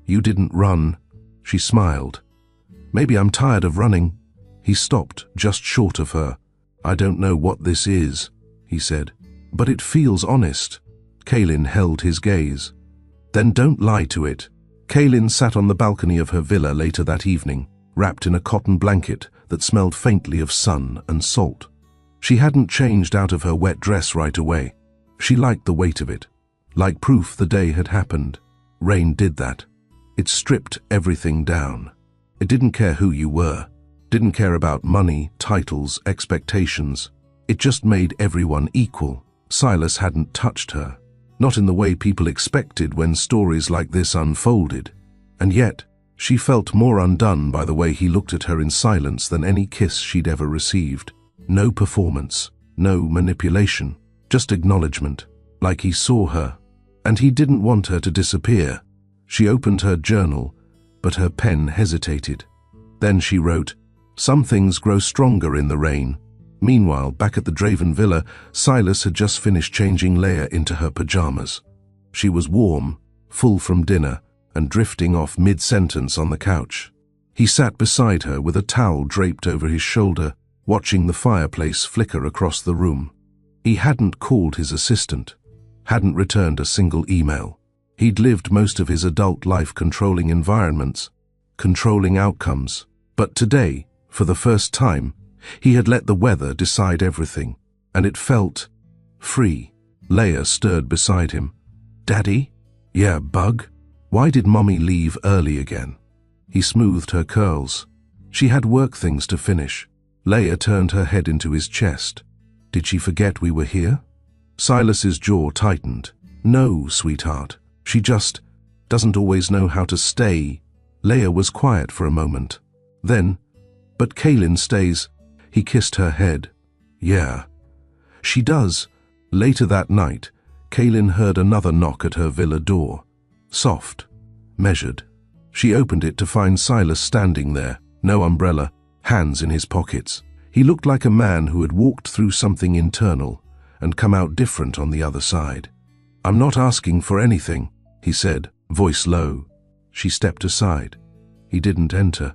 You didn't run. She smiled. Maybe I'm tired of running. He stopped just short of her. I don't know what this is, he said. But it feels honest. Kaylin held his gaze. Then don't lie to it. Kaylin sat on the balcony of her villa later that evening. wrapped in a cotton blanket that smelled faintly of sun and salt. She hadn't changed out of her wet dress right away. She liked the weight of it, like proof the day had happened. Rain did that. It stripped everything down. It didn't care who you were, didn't care about money, titles, expectations. It just made everyone equal. Silas hadn't touched her, not in the way people expected when stories like this unfolded. And yet, she felt more undone by the way he looked at her in silence than any kiss she'd ever received. No performance, no manipulation, just acknowledgement, like he saw her. And he didn't want her to disappear. She opened her journal, but her pen hesitated. Then she wrote, "Some things grow stronger in the rain." Meanwhile, back at the Draven villa, Silas had just finished changing Leia into her pajamas. She was warm, full from dinner, and drifting off mid-sentence on the couch. He sat beside her with a towel draped over his shoulder, watching the fireplace flicker across the room. He hadn't called his assistant, hadn't returned a single email. He'd lived most of his adult life controlling environments, controlling outcomes. But today, for the first time, he had let the weather decide everything, and it felt free. Leia stirred beside him. "Daddy?" "Yeah, bug? Why did Mommy leave early again?" He smoothed her curls. She had work things to finish. Leia turned her head into his chest. "Did she forget we were here?" Silas's jaw tightened. "No, sweetheart. She just doesn't always know how to stay." Leia was quiet for a moment. Then, "But Kaylin stays." He kissed her head. "Yeah, she does." Later that night, Kaylin heard another knock at her villa door. Soft, measured. She opened it to find Silas standing there, no umbrella, hands in his pockets. He looked like a man who had walked through something internal and come out different on the other side. "I'm not asking for anything," he said, voice low. She stepped aside. He didn't enter.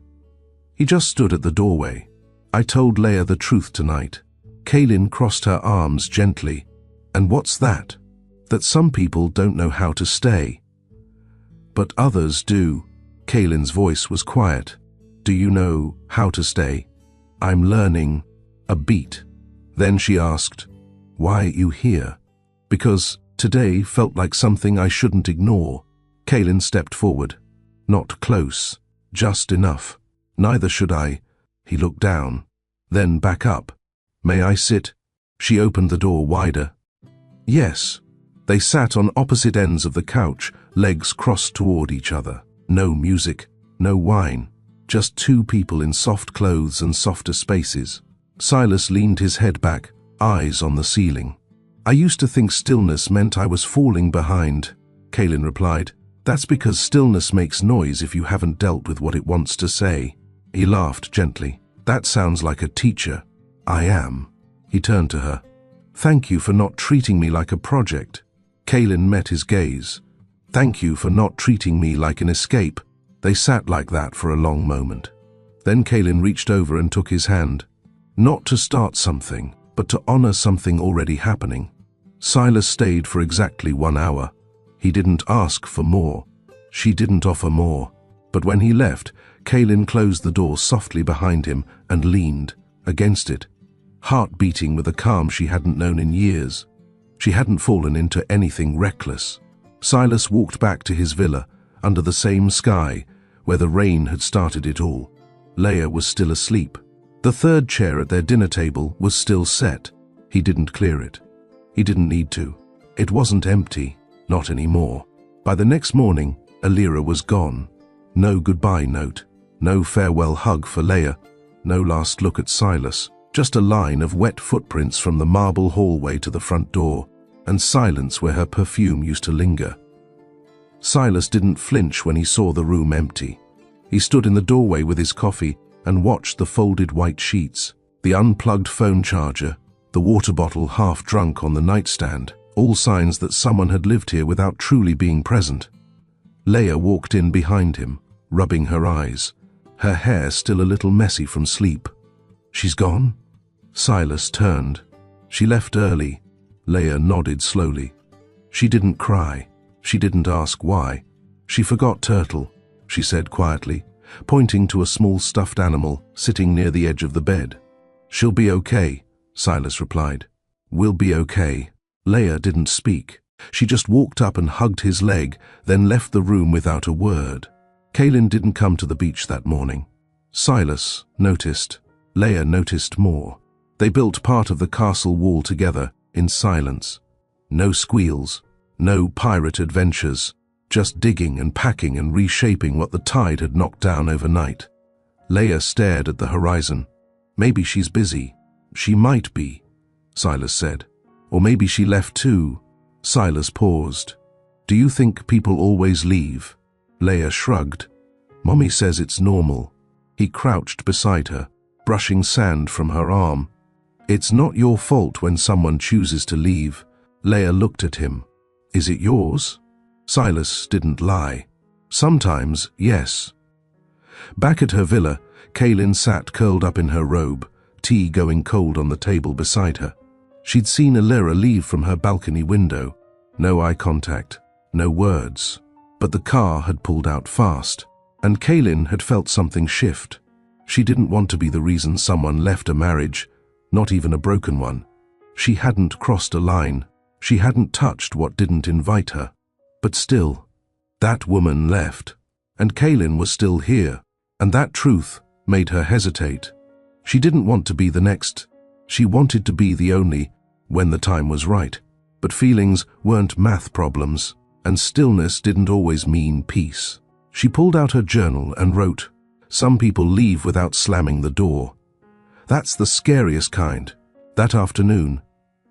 He just stood at the doorway. "I told Leia the truth tonight." Kaylin crossed her arms gently. "And what's that?" "That some people don't know how to stay. But others do." Kaylin's voice was quiet. "Do you know how to stay?" "I'm learning." A beat. Then she asked, "Why are you here?" "Because today felt like something I shouldn't ignore." Kaylin stepped forward. Not close, just enough. "Neither should I." He looked down, then back up. "May I sit?" She opened the door wider. Yes. They sat on opposite ends of the couch, legs crossed toward each other. No music, no wine, just two people in soft clothes and softer spaces. Silas leaned his head back, eyes on the ceiling. "I used to think stillness meant I was falling behind," Kaylin replied. "That's because stillness makes noise if you haven't dealt with what it wants to say." He laughed gently. "That sounds like a teacher." "I am." He turned to her. "Thank you for not treating me like a project." Kaylin met his gaze. "Thank you for not treating me like an escape." They sat like that for a long moment. Then Kaylin reached over and took his hand. Not to start something, but to honor something already happening. Silas stayed for exactly 1 hour. He didn't ask for more. She didn't offer more. But when he left, Kaylin closed the door softly behind him and leaned against it, heart beating with a calm she hadn't known in years. She hadn't fallen into anything reckless. Silas walked back to his villa, under the same sky, where the rain had started it all. Leia was still asleep. The third chair at their dinner table was still set. He didn't clear it. He didn't need to. It wasn't empty, not anymore. By the next morning, Alira was gone. No goodbye note, no farewell hug for Leia, no last look at Silas. Just a line of wet footprints from the marble hallway to the front door, and silence where her perfume used to linger. Silas didn't flinch when he saw the room empty. He stood in the doorway with his coffee and watched the folded white sheets, the unplugged phone charger, the water bottle half drunk on the nightstand, all signs that someone had lived here without truly being present. Leia walked in behind him, rubbing her eyes, her hair still a little messy from sleep. "She's gone?" Silas turned. "She left early." Leia nodded slowly. She didn't cry. She didn't ask why. "She forgot Turtle," she said quietly. pointing to a small stuffed animal sitting near the edge of the bed. "She'll be okay," Silas replied. "We'll be okay." Leah didn't speak. She just walked up and hugged his leg, then left the room without a word. Kaylin didn't come to the beach that morning. Silas noticed. Leah noticed more. They built part of the castle wall together, in silence. No squeals, no pirate adventures, just digging and packing and reshaping what the tide had knocked down overnight. Leah stared at the horizon. "Maybe she's busy." "She might be," Silas said. "Or maybe she left too." Silas paused. "Do you think people always leave?" Leah shrugged. "Mommy says it's normal." He crouched beside her, brushing sand from her arm. "It's not your fault when someone chooses to leave." Leah looked at him. "Is it yours?" Silas didn't lie. "Sometimes, yes." Back at her villa, Kaylin sat curled up in her robe, tea going cold on the table beside her. She'd seen Alira leave from her balcony window. No eye contact, no words. But the car had pulled out fast, and Kaylin had felt something shift. She didn't want to be the reason someone left a marriage, not even a broken one. She hadn't crossed a line. She hadn't touched what didn't invite her. But still, that woman left, and Kaylin was still here, and that truth made her hesitate. She didn't want to be the next. She wanted to be the only, when the time was right. But feelings weren't math problems, and stillness didn't always mean peace. She pulled out her journal and wrote, "Some people leave without slamming the door. That's the scariest kind." That afternoon,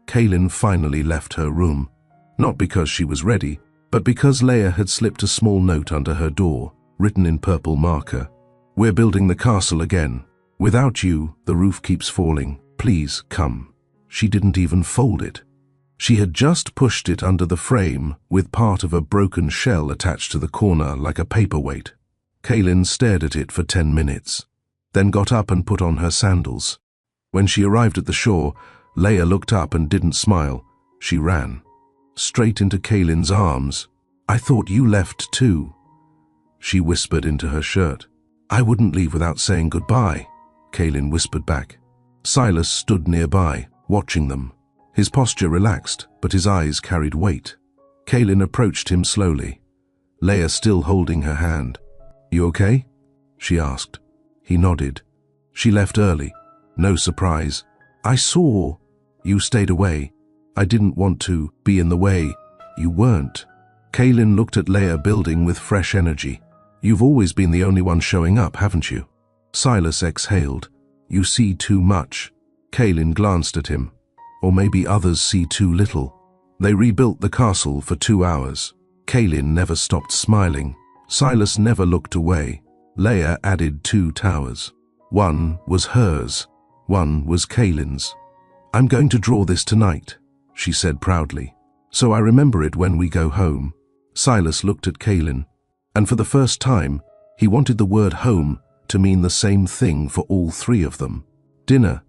Kaylin finally left her room. Not because she was ready, but because Leah had slipped a small note under her door, written in purple marker. "We're building the castle again. Without you, the roof keeps falling. Please come." She didn't even fold it. She had just pushed it under the frame with part of a broken shell attached to the corner like a paperweight. Kaylin stared at it for 10 minutes, then got up and put on her sandals. When she arrived at the shore, Leah looked up and didn't smile. She ran. Straight into Kaylin's arms. "I thought you left too," she whispered into her shirt. "I wouldn't leave without saying goodbye," Kaylin whispered back. Silas stood nearby, watching them. His posture relaxed, but his eyes carried weight. Kaylin approached him slowly, Leah still holding her hand. "You okay?" she asked. He nodded. "She left early. No surprise." "I saw. You stayed away. I didn't want to be in the way." "You weren't." Kaylin looked at Leah building with fresh energy. "You've always been the only one showing up, haven't you?" Silas exhaled. "You see too much." Kaylin glanced at him. "Or maybe others see too little." They rebuilt the castle for 2 hours. Kaylin never stopped smiling. Silas never looked away. Leah added 2 towers. One was hers. One was Kaylin's. "I'm going to draw this tonight," she said proudly. "So I remember it when we go home." Silas looked at Kaylin, and for the first time, he wanted the word home to mean the same thing for all 3 of them. Dinner,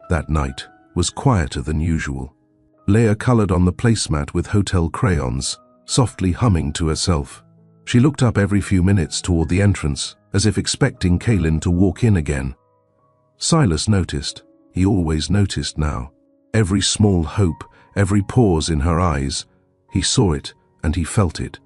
that night, was quieter than usual. Leah colored on the placemat with hotel crayons, softly humming to herself. She looked up every few minutes toward the entrance, as if expecting Kaylin to walk in again. Silas noticed. He always noticed now. Every small hope, every pause in her eyes. He saw it, and he felt it.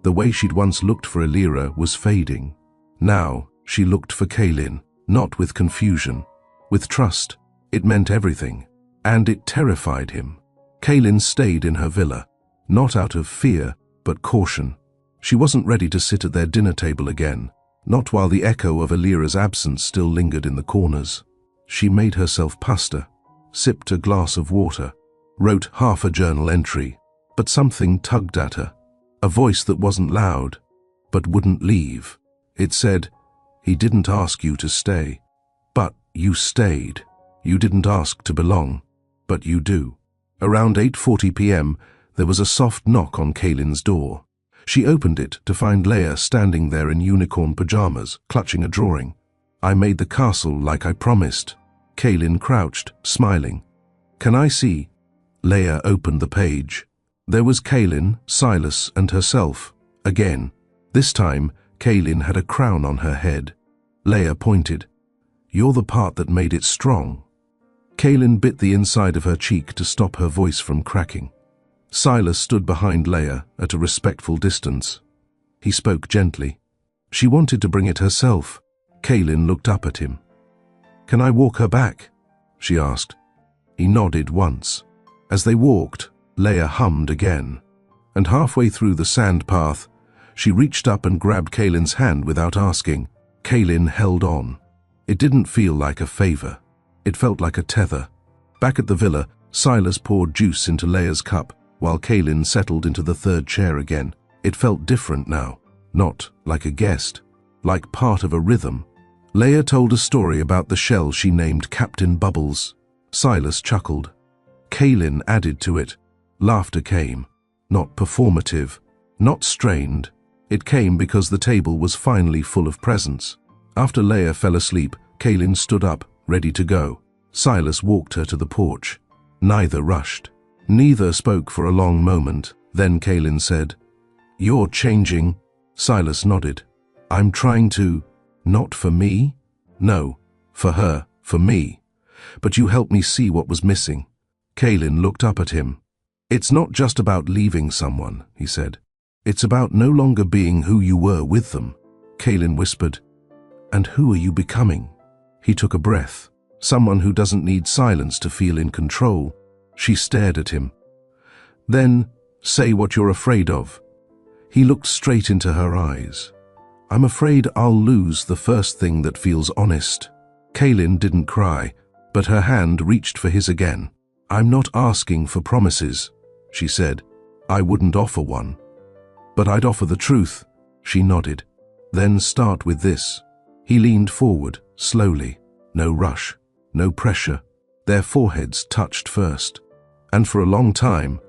The way she'd once looked for Alira was fading. Now, she looked for Kaylin, not with confusion, with trust. It meant everything, and it terrified him. Kaylin stayed in her villa, not out of fear, but caution. She wasn't ready to sit at their dinner table again, not while the echo of Alira's absence still lingered in the corners. She made herself pasta, sipped a glass of water, wrote half a journal entry, but something tugged at her. A voice that wasn't loud, but wouldn't leave. It said, "He didn't ask you to stay, but you stayed. You didn't ask to belong, but you do." Around 8:40 p.m., there was a soft knock on Kaylin's door. She opened it to find Leah standing there in unicorn pajamas, clutching a drawing. "I made the castle like I promised." Kaylin crouched, smiling. "Can I see?" Leah opened the page. There was Kaylin, Silas, and herself. Again. This time, Kaylin had a crown on her head. Leia pointed. "You're the part that made it strong." Kaylin bit the inside of her cheek to stop her voice from cracking. Silas stood behind Leia at a respectful distance. He spoke gently. She wanted to bring it herself. Kaylin looked up at him. "Can I walk her back?" she asked. He nodded once. As they walked, Leia hummed again. And halfway through the sand path, she reached up and grabbed Kaylin's hand without asking. Kaylin held on. It didn't feel like a favor. It felt like a tether. Back at the villa, Silas poured juice into Leia's cup, while Kaylin settled into the third chair again. It felt different now. Not like a guest, like part of a rhythm. Leia told a story about the shell she named Captain Bubbles. Silas chuckled. Kaylin added to it. Laughter came. Not performative, not strained. It came because the table was finally full of presents. After Leia fell asleep, Kaylin stood up, ready to go. Silas walked her to the porch. Neither rushed. Neither spoke for a long moment. Then Kaylin said, "You're changing." Silas nodded. "I'm trying to." "Not for me?" "No, for her, for me. But you helped me see what was missing." Kaylin looked up at him. "It's not just about leaving someone," he said. "It's about no longer being who you were with them." Kaylin whispered, "And who are you becoming?" He took a breath. "Someone who doesn't need silence to feel in control." She stared at him. "Then, say what you're afraid of." He looked straight into her eyes. "I'm afraid I'll lose the first thing that feels honest." Kaylin didn't cry, but her hand reached for his again. "I'm not asking for promises," she said. "I wouldn't offer one. But I'd offer the truth." She nodded. "Then start with this." He leaned forward, slowly. No rush, no pressure. Their foreheads touched first. And for a long time,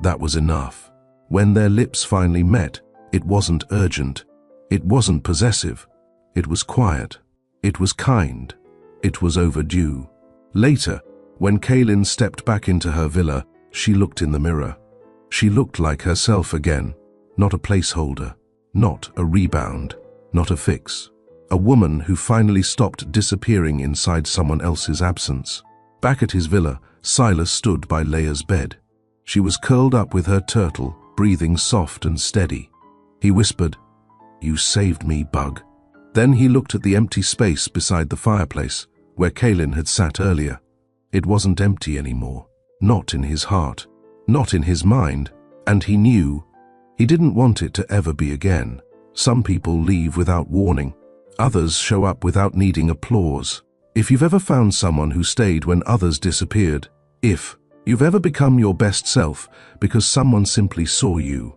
that was enough. When their lips finally met, it wasn't urgent. It wasn't possessive. It was quiet. It was kind. It was overdue. Later, when Kaylin stepped back into her villa, she looked in the mirror. She looked like herself again. Not a placeholder. Not a rebound. Not a fix. A woman who finally stopped disappearing inside someone else's absence. Back at his villa, Silas stood by Leia's bed. She was curled up with her turtle, breathing soft and steady. He whispered, "You saved me, Bug." Then he looked at the empty space beside the fireplace, where Kaylin had sat earlier. It wasn't empty anymore. Not in his heart. Not in his mind. And he knew. He didn't want it to ever be again. Some people leave without warning. Others show up without needing applause. If you've ever found someone who stayed when others disappeared, if you've ever become your best self because someone simply saw you,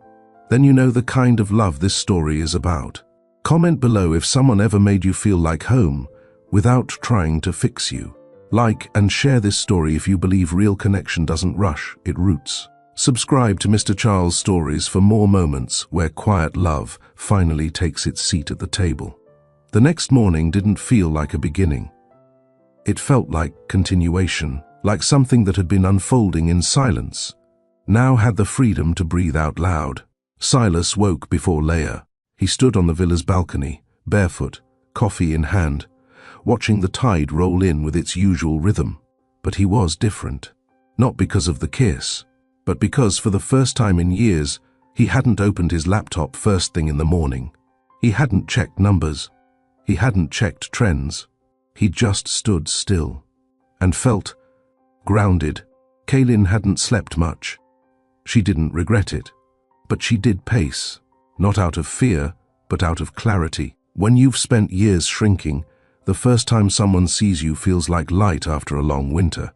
then you know the kind of love this story is about. Comment below if someone ever made you feel like home without trying to fix you. Like and share this story if you believe real connection doesn't rush, it roots. Subscribe to Mr. Charles Stories for more moments where quiet love finally takes its seat at the table. The next morning didn't feel like a beginning. It felt like continuation, like something that had been unfolding in silence, now had the freedom to breathe out loud. Silas woke before Leia. He stood on the villa's balcony, barefoot, coffee in hand, watching the tide roll in with its usual rhythm. But he was different. Not because of the kiss, but because for the first time in years, he hadn't opened his laptop first thing in the morning. He hadn't checked numbers. He hadn't checked trends. He just stood still and felt grounded. Kaylin hadn't slept much. She didn't regret it, but she did pace, not out of fear, but out of clarity. When you've spent years shrinking, the first time someone sees you feels like light after a long winter.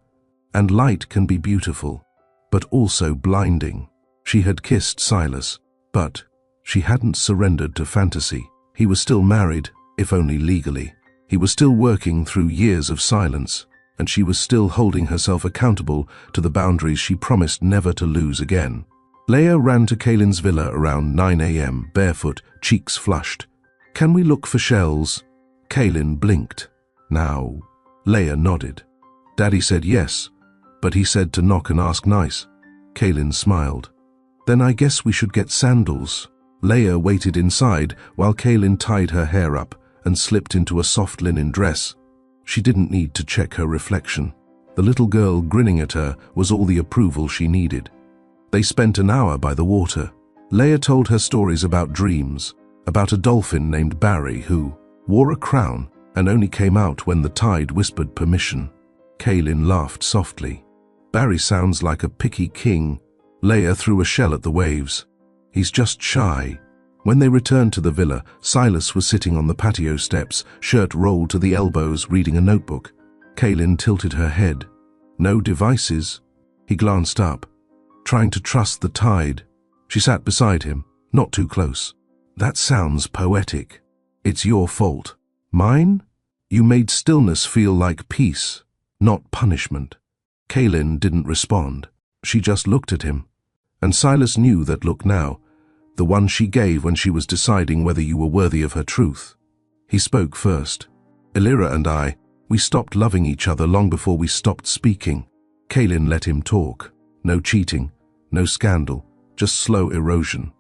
And light can be beautiful, but also blinding. She had kissed Silas, but she hadn't surrendered to fantasy. He was still married, if only legally. He was still working through years of silence, and she was still holding herself accountable to the boundaries she promised never to lose again. Leia ran to Kaylin's villa around 9 a.m., barefoot, cheeks flushed. "Can we look for shells?" Kaylin blinked. "Now." Leia nodded. "Daddy said yes, but he said to knock and ask nice." Kaylin smiled. "Then I guess we should get sandals." Leia waited inside while Kaylin tied her hair up and slipped into a soft linen dress. She didn't need to check her reflection. The little girl grinning at her was all the approval she needed. They spent an hour by the water. Leia told her stories about dreams, about a dolphin named Barry who wore a crown and only came out when the tide whispered permission. Kaylin laughed softly. Barry sounds like a picky king. Leia threw a shell at the waves. He's just shy. When they returned to the villa, Silas was sitting on the patio steps, shirt rolled to the elbows, reading a notebook. Kaylin tilted her head. No devices. He glanced up, trying to trust the tide. She sat beside him, not too close. That sounds poetic. It's your fault. Mine? You made stillness feel like peace, not punishment. Kaylin didn't respond. She just looked at him. And Silas knew that look now, the one she gave when she was deciding whether you were worthy of her truth. He spoke first. Elira and I, we stopped loving each other long before we stopped speaking. Kaylin let him talk. No cheating, no scandal, just slow erosion.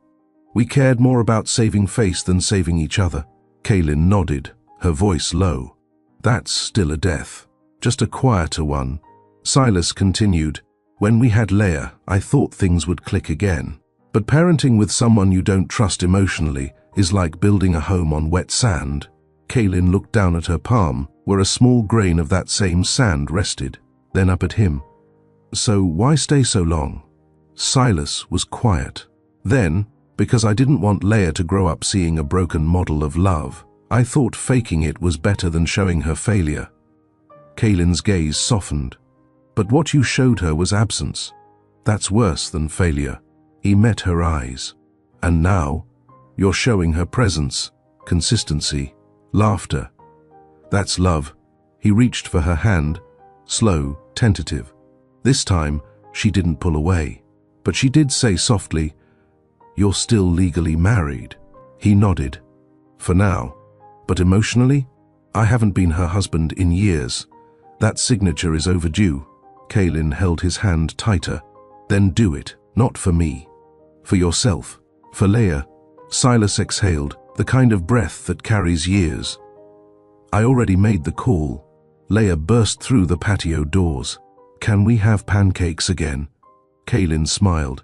We cared more about saving face than saving each other. Kaylin nodded, her voice low. That's still a death, just a quieter one. Silas continued, when we had Leia, I thought things would click again. But parenting with someone you don't trust emotionally is like building a home on wet sand. Kaylin looked down at her palm, where a small grain of that same sand rested, then up at him. So why stay so long? Silas was quiet. Then, because I didn't want Leia to grow up seeing a broken model of love, I thought faking it was better than showing her failure. Kaylin's gaze softened. But what you showed her was absence. That's worse than failure. He met her eyes. And now, you're showing her presence, consistency, laughter. That's love. He reached for her hand, slow, tentative. This time, she didn't pull away. But she did say softly, you're still legally married. He nodded. For now. But emotionally, I haven't been her husband in years. That signature is overdue. Kaylin held his hand tighter. Then do it, not for me. For yourself. For Leia. Silas exhaled, the kind of breath that carries years. I already made the call. Leia burst through the patio doors. Can we have pancakes again? Kaylin smiled.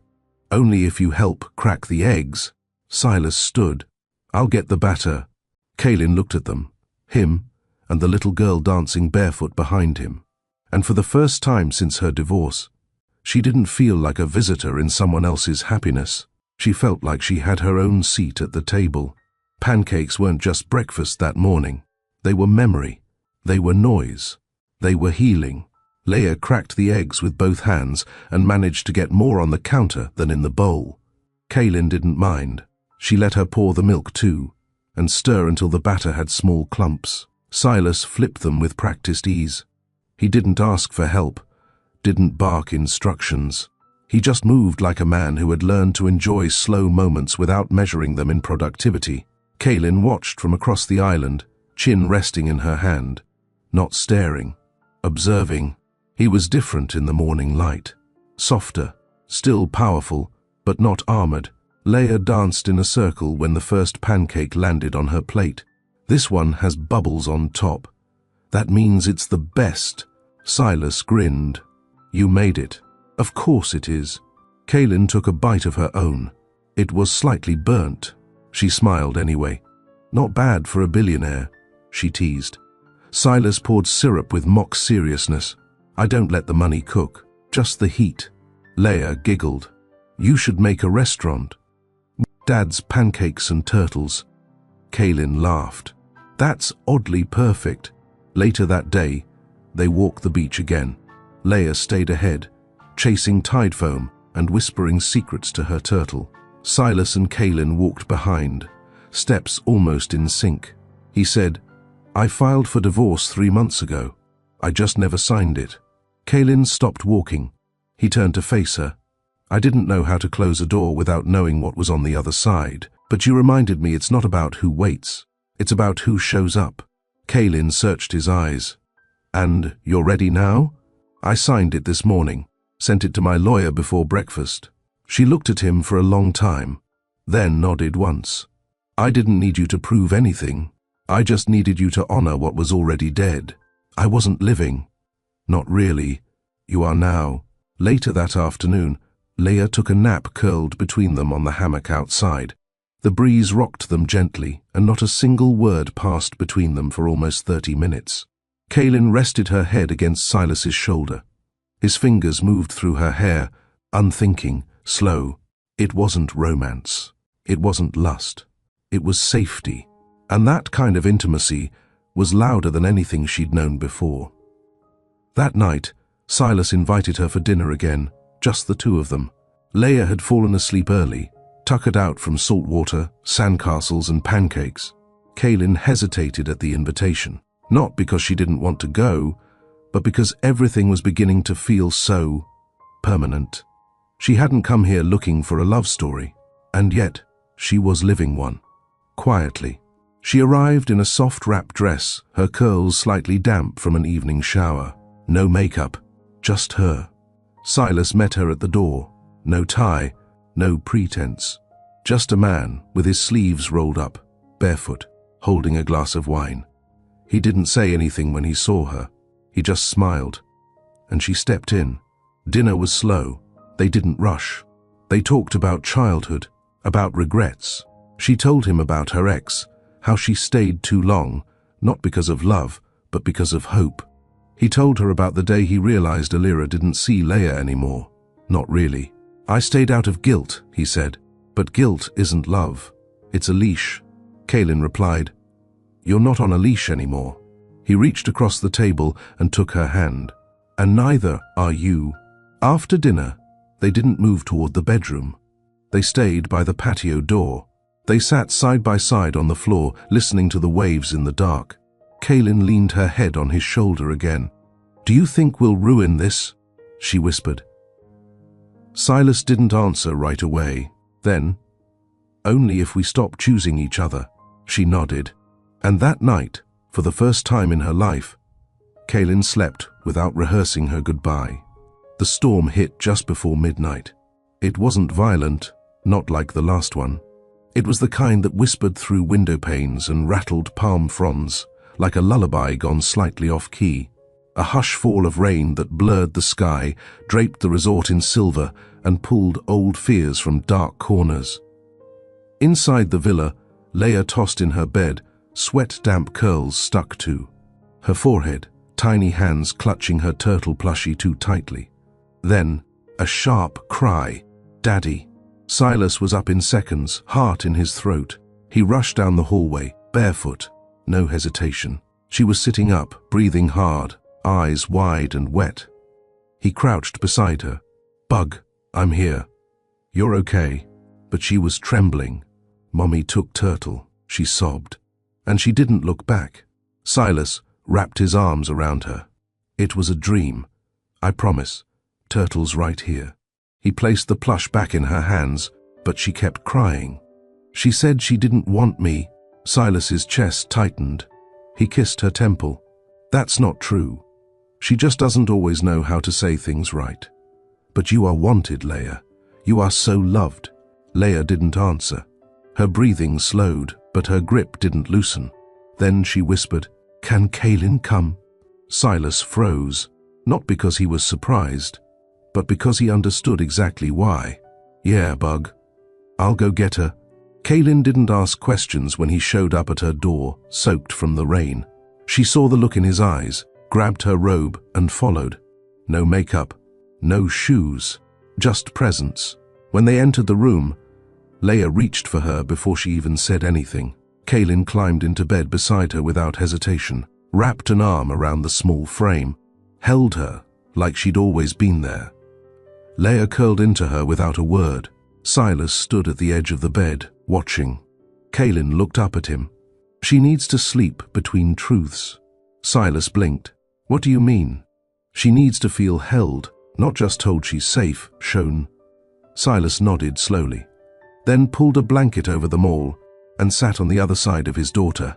Only if you help crack the eggs. Silas stood. I'll get the batter. Kaylin looked at them, him, and the little girl dancing barefoot behind him. And for the first time since her divorce, she didn't feel like a visitor in someone else's happiness. She felt like she had her own seat at the table. Pancakes weren't just breakfast that morning. They were memory. They were noise. They were healing. Leia cracked the eggs with both hands and managed to get more on the counter than in the bowl. Kaylin didn't mind. She let her pour the milk too, and stir until the batter had small clumps. Silas flipped them with practiced ease. He didn't ask for help, didn't bark instructions. He just moved like a man who had learned to enjoy slow moments without measuring them in productivity. Kaylin watched from across the island, chin resting in her hand, not staring, observing. He was different in the morning light, softer, still powerful, but not armored. Leia danced in a circle when the first pancake landed on her plate. This one has bubbles on top. That means it's the best. Silas grinned. You made it. Of course it is. Kaylin took a bite of her own. It was slightly burnt. She smiled anyway. Not bad for a billionaire, she teased. Silas poured syrup with mock seriousness. I don't let the money cook, just the heat. Leia giggled. You should make a restaurant. Dad's pancakes and turtles. Kaylin laughed. That's oddly perfect. Later that day, they walked the beach again. Leia stayed ahead, chasing tide foam and whispering secrets to her turtle. Silas and Kaylin walked behind, steps almost in sync. He said, I filed for divorce 3 months ago. I just never signed it. Kaylin stopped walking. He turned to face her. I didn't know how to close a door without knowing what was on the other side, but you reminded me it's not about who waits. It's about who shows up. Kaylin searched his eyes. And you're ready now? I signed it this morning, sent it to my lawyer before breakfast. She looked at him for a long time, then nodded once. I didn't need you to prove anything. I just needed you to honor what was already dead. I wasn't living. Not really. You are now. Later that afternoon, Leah took a nap curled between them on the hammock outside. The breeze rocked them gently, and not a single word passed between them for almost 30 minutes. Kaylin rested her head against Silas's shoulder. His fingers moved through her hair, unthinking, slow. It wasn't romance. It wasn't lust. It was safety. And that kind of intimacy was louder than anything she'd known before. That night, Silas invited her for dinner again, just the two of them. Leah had fallen asleep early, tuckered out from salt water, sandcastles and pancakes. Kaylin hesitated at the invitation, not because she didn't want to go, but because everything was beginning to feel so permanent. She hadn't come here looking for a love story, and yet she was living one. Quietly, she arrived in a soft wrap dress, her curls slightly damp from an evening shower. No makeup, just her. Silas met her at the door. No tie, no pretense. Just a man with his sleeves rolled up, barefoot, holding a glass of wine. He didn't say anything when he saw her. He just smiled. And she stepped in. Dinner was slow. They didn't rush. They talked about childhood, about regrets. She told him about her ex, how she stayed too long, not because of love, but because of hope. He told her about the day he realized Alira didn't see Leah anymore. Not really. I stayed out of guilt, he said. But guilt isn't love. It's a leash. Kaylin replied, You're not on a leash anymore. He reached across the table and took her hand. And neither are you. After dinner, they didn't move toward the bedroom. They stayed by the patio door. They sat side by side on the floor, listening to the waves in the dark. Kaylin leaned her head on his shoulder again. Do you think we'll ruin this? She whispered. Silas didn't answer right away. Then, only if we stop choosing each other. She nodded. And that night, for the first time in her life, Kaylin slept without rehearsing her goodbye. The storm hit just before midnight. It wasn't violent, not like the last one. It was the kind that whispered through window panes and rattled palm fronds, like a lullaby gone slightly off-key. A hush fall of rain that blurred the sky, draped the resort in silver, and pulled old fears from dark corners. Inside the villa, Leah tossed in her bed, sweat-damp curls stuck to her forehead, tiny hands clutching her turtle plushie too tightly. Then, a sharp cry. Daddy. Silas was up in seconds, heart in his throat. He rushed down the hallway, barefoot. No hesitation. She was sitting up, breathing hard, eyes wide and wet. He crouched beside her. Bug, I'm here. You're okay. But she was trembling. Mommy took Turtle, she sobbed. And she didn't look back. Silas wrapped his arms around her. It was a dream. I promise. Turtle's right here. He placed the plush back in her hands, but she kept crying. She said she didn't want me. Silas's chest tightened. He kissed her temple. That's not true. She just doesn't always know how to say things right. But you are wanted, Leah. You are so loved. Leah didn't answer. Her breathing slowed, but her grip didn't loosen. Then she whispered, Can Kaylin come? Silas froze, not because he was surprised, but because he understood exactly why. Yeah, Bug. I'll go get her. Kaylin didn't ask questions when he showed up at her door, soaked from the rain. She saw the look in his eyes, grabbed her robe, and followed. No makeup, no shoes, just presence. When they entered the room, Leah reached for her before she even said anything. Kaylin climbed into bed beside her without hesitation, wrapped an arm around the small frame, held her like she'd always been there. Leah curled into her without a word. Silas stood at the edge of the bed, watching. Kaylin looked up at him. She needs to sleep between truths. Silas blinked. What do you mean? She needs to feel held, not just told she's safe, shown. Silas nodded slowly, then pulled a blanket over them all and sat on the other side of his daughter.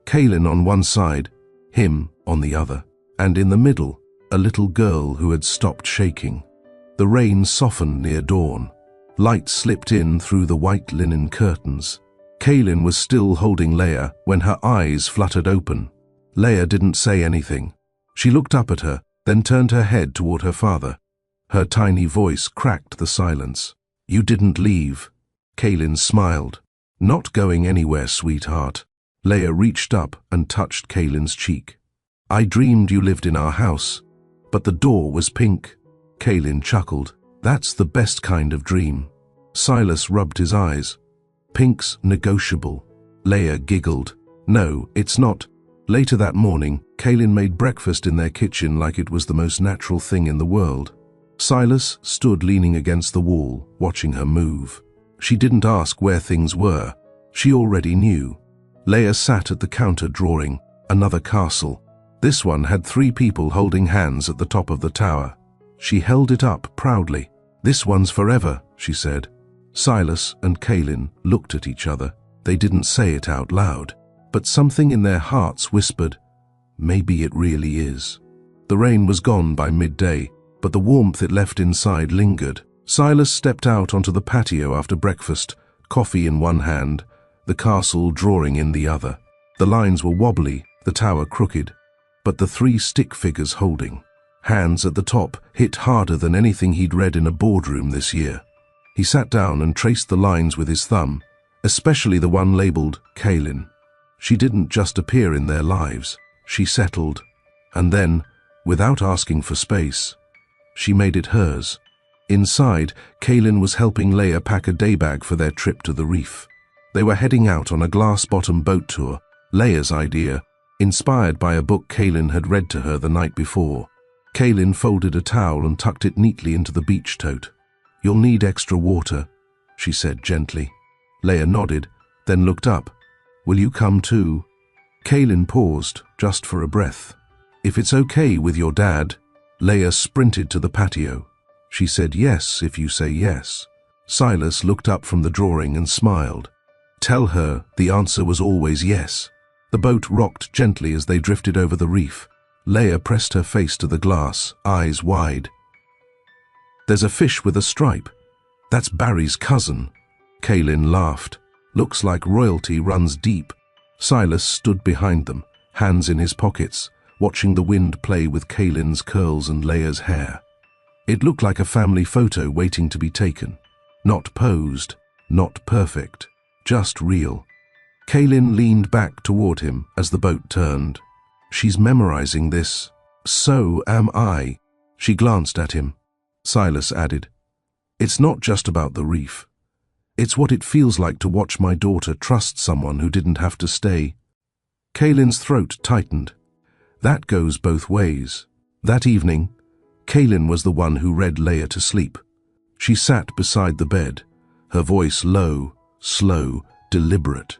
Kaylin on one side, him on the other, and in the middle, a little girl who had stopped shaking. The rain softened near dawn. Light slipped in through the white linen curtains. Kaylin was still holding Leia when her eyes fluttered open. Leia didn't say anything. She looked up at her, then turned her head toward her father. Her tiny voice cracked the silence. "You didn't leave." Kaylin smiled. "Not going anywhere, sweetheart." Leia reached up and touched Kaylin's cheek. "I dreamed you lived in our house, but the door was pink." Kaylin chuckled. "That's the best kind of dream." Silas rubbed his eyes. "Pink's negotiable." Leia giggled. "No, it's not." Later that morning, Kaylin made breakfast in their kitchen like it was the most natural thing in the world. Silas stood leaning against the wall, watching her move. She didn't ask where things were. She already knew. Leia sat at the counter drawing another castle. This one had 3 people holding hands at the top of the tower. She held it up proudly. "This one's forever," she said. Silas and Kaylin looked at each other. They didn't say it out loud, but something in their hearts whispered, "Maybe it really is." The rain was gone by midday, but the warmth it left inside lingered. Silas stepped out onto the patio after breakfast, coffee in one hand, the castle drawing in the other. The lines were wobbly, the tower crooked, but the 3 stick figures holding. Hands at the top hit harder than anything he'd read in a boardroom this year. He sat down and traced the lines with his thumb, especially the one labeled Kaylin. She didn't just appear in their lives, she settled. And then, without asking for space, she made it hers. Inside, Kaylin was helping Leia pack a daybag for their trip to the reef. They were heading out on a glass-bottom boat tour, Leia's idea, inspired by a book Kaylin had read to her the night before. Kaylin folded a towel and tucked it neatly into the beach tote. "You'll need extra water," she said gently. Leia nodded, then looked up. "Will you come too?" Kaylin paused, just for a breath. "If it's okay with your dad." Leia sprinted to the patio. She said, "Yes, if you say yes." Silas looked up from the drawing and smiled. Tell her the answer was always yes. The boat rocked gently as they drifted over the reef. Leia pressed her face to the glass, eyes wide. "There's a fish with a stripe. That's Barry's cousin." Kaylin laughed. "Looks like royalty runs deep." Silas stood behind them, hands in his pockets, watching the wind play with Kaylin's curls and Leia's hair. It looked like a family photo waiting to be taken. Not posed, not perfect, just real. Kaylin leaned back toward him as the boat turned. "She's memorizing this. So am I." She glanced at him. Silas added, "It's not just about the reef. It's what it feels like to watch my daughter trust someone who didn't have to stay." Kaylin's throat tightened. That goes both ways. That evening, Kaylin was the one who read Leia to sleep. She sat beside the bed, her voice low, slow, deliberate.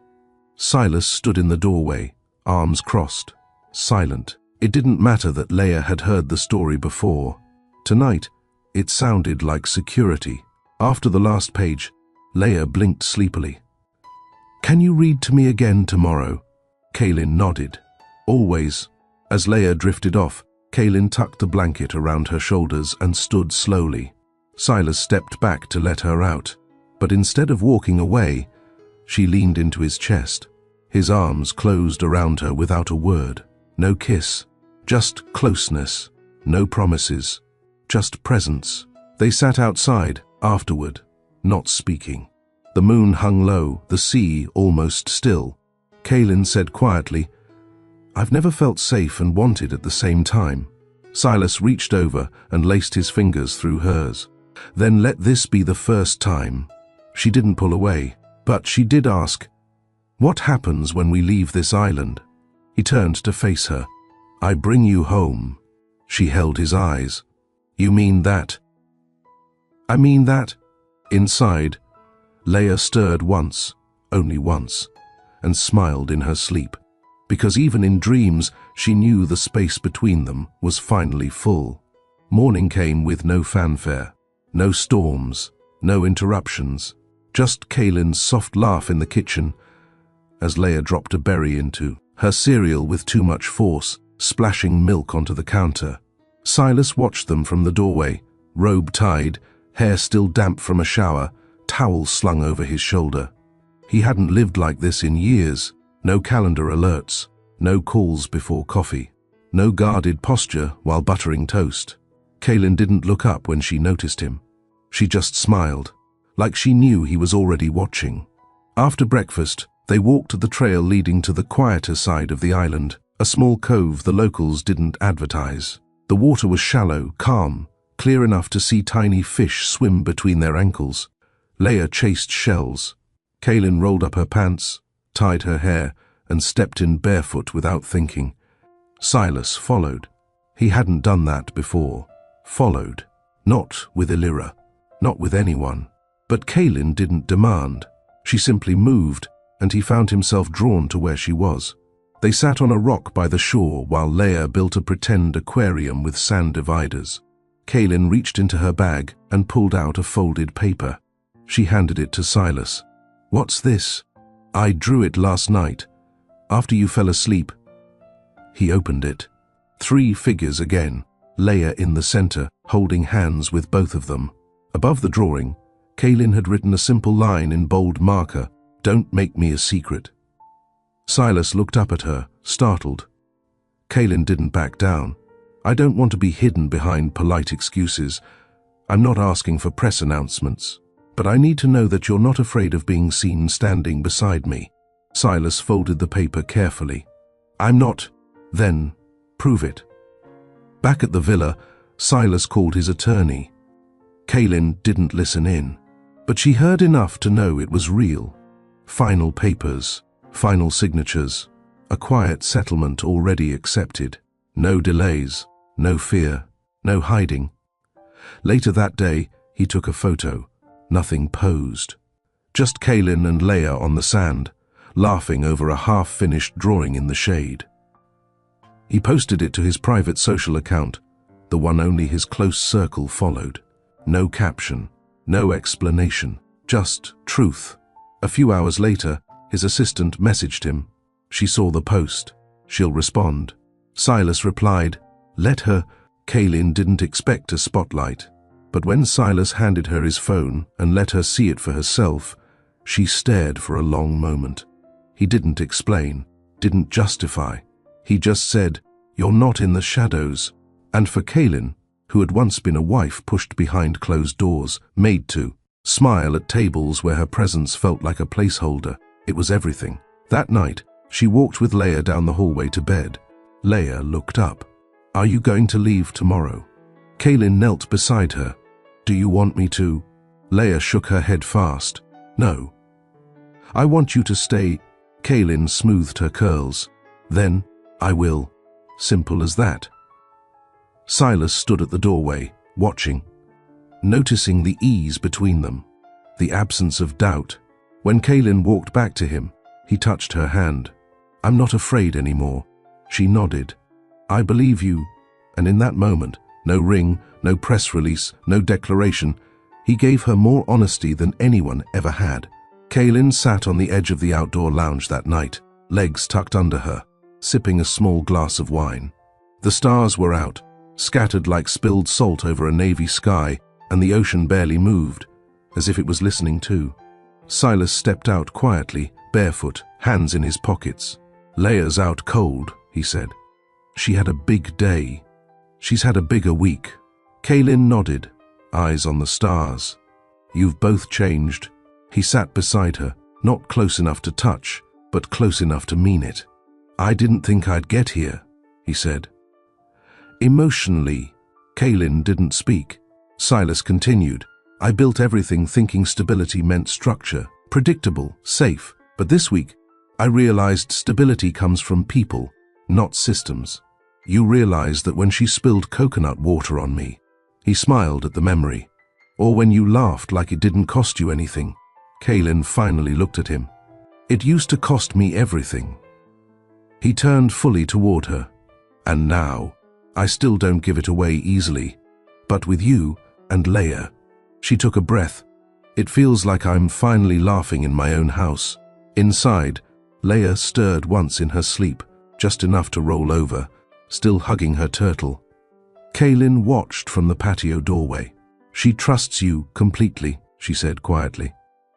Silas stood in the doorway, arms crossed, silent. It didn't matter that Leia had heard the story before. Tonight, it sounded like security. After the last page, Leia blinked sleepily. "Can you read to me again tomorrow?" Kaylin nodded. "Always." As Leia drifted off, Kaylin tucked the blanket around her shoulders and stood slowly. Silas stepped back to let her out, but instead of walking away, she leaned into his chest. His arms closed around her without a word. No kiss, just closeness. No promises, just presence. They sat outside, afterward, not speaking. The moon hung low, the sea almost still. Kaylin said quietly, "I've never felt safe and wanted at the same time." Silas reached over and laced his fingers through hers. "Then let this be the first time." She didn't pull away, but she did ask, "What happens when we leave this island?" He turned to face her. "I bring you home." She held his eyes. "You mean that?" "I mean that." Inside, Leia stirred once, only once, and smiled in her sleep, because even in dreams she knew the space between them was finally full. Morning came with no fanfare, no storms, no interruptions, just Kaylin's soft laugh in the kitchen as Leia dropped a berry into her cereal with too much force, splashing milk onto the counter. Silas watched them from the doorway, robe tied, hair still damp from a shower, towel slung over his shoulder. He hadn't lived like this in years. No calendar alerts, no calls before coffee, no guarded posture while buttering toast. Kaylin didn't look up when she noticed him. She just smiled, like she knew he was already watching. After breakfast, they walked to the trail leading to the quieter side of the island, a small cove the locals didn't advertise. The water was shallow, calm, clear enough to see tiny fish swim between their ankles. Leia chased shells. Kaylin rolled up her pants, tied her hair, and stepped in barefoot without thinking. Silas followed. He hadn't done that before. Followed. Not with Illyra. Not with anyone. But Kaylin didn't demand. She simply moved, and he found himself drawn to where she was. They sat on a rock by the shore while Leia built a pretend aquarium with sand dividers. Kaylin reached into her bag and pulled out a folded paper. She handed it to Silas. "What's this?" "I drew it last night, after you fell asleep." He opened it. 3 figures again, Leia in the center, holding hands with both of them. Above the drawing, Kaylin had written a simple line in bold marker, "Don't make me a secret." Silas looked up at her, startled. Kaylin didn't back down. "I don't want to be hidden behind polite excuses. I'm not asking for press announcements. But I need to know that you're not afraid of being seen standing beside me." Silas folded the paper carefully. "I'm not." "Then, prove it." Back at the villa, Silas called his attorney. Kaylin didn't listen in, but she heard enough to know it was real. Final papers, final signatures, a quiet settlement already accepted. No delays, no fear, no hiding. Later that day, he took a photo. Nothing posed. Just Kaylin and Leia on the sand, laughing over a half-finished drawing in the shade. He posted it to his private social account, the one only his close circle followed. No caption, no explanation, just truth. A few hours later, his assistant messaged him. "She saw the post. She'll respond." Silas replied, "Let her." Kaylin didn't expect a spotlight. But when Silas handed her his phone and let her see it for herself, she stared for a long moment. He didn't explain, didn't justify. He just said, "You're not in the shadows." And for Kaylin, who had once been a wife pushed behind closed doors, made to smile at tables where her presence felt like a placeholder, it was everything. That night, she walked with Leia down the hallway to bed. Leia looked up. "Are you going to leave tomorrow?" Kaylin knelt beside her. "Do you want me to?" Leia shook her head fast. "No. I want you to stay." Kaylin smoothed her curls. "Then, I will. Simple as that." Silas stood at the doorway, watching, noticing the ease between them, the absence of doubt. When Kaylin walked back to him, he touched her hand. "I'm not afraid anymore." She nodded. "I believe you." And in that moment, no ring, no press release, no declaration, he gave her more honesty than anyone ever had. Kaylin sat on the edge of the outdoor lounge that night, legs tucked under her, sipping a small glass of wine. The stars were out, scattered like spilled salt over a navy sky, and the ocean barely moved, as if it was listening too. Silas stepped out quietly, barefoot, hands in his pockets. "Leia's out cold," he said. "She had a big day. She's had a bigger week." Kaylin nodded, eyes on the stars. "You've both changed." He sat beside her, not close enough to touch, but close enough to mean it. "I didn't think I'd get here," he said. Emotionally, Kaylin didn't speak. Silas continued, "I built everything thinking stability meant structure, predictable, safe. But this week, I realized stability comes from people, not systems. You realized that when she spilled coconut water on me." He smiled at the memory. "Or when you laughed like it didn't cost you anything." Kaylin finally looked at him. "It used to cost me everything." He turned fully toward her. "And now, I still don't give it away easily. But with you and Leia." She took a breath. "It feels like I'm finally laughing in my own house." Inside, Leia stirred once in her sleep, just enough to roll over, still hugging her turtle. Kaylin watched from the patio doorway. "She trusts you completely," she said quietly.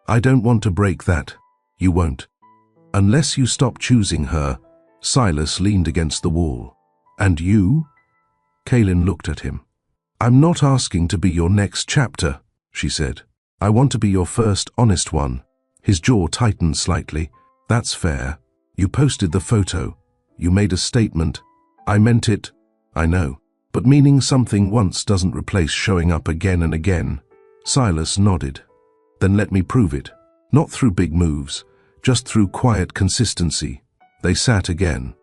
"I don't want to break that." You won't. Unless you stop choosing her. Silas leaned against the wall. And you? Kaylin looked at him. I'm not asking to be your next chapter, she said. I want to be your first honest one. His jaw tightened slightly. That's fair. You posted the photo. You made a statement. I meant it. I know. But meaning something once doesn't replace showing up again and again. Silas nodded. Then let me prove it. Not through big moves, just through quiet consistency. They sat again.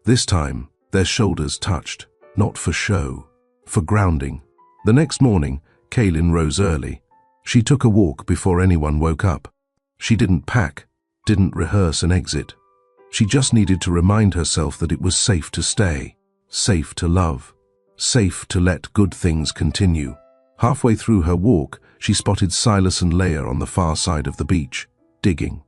This time, their shoulders touched. Not for show. For grounding. The next morning, Kaylin rose early. She took a walk before anyone woke up. She didn't pack, didn't rehearse an exit. She just needed to remind herself that it was safe to stay, safe to love, safe to let good things continue. Halfway through her walk, she spotted Silas and Leia on the far side of the beach, digging,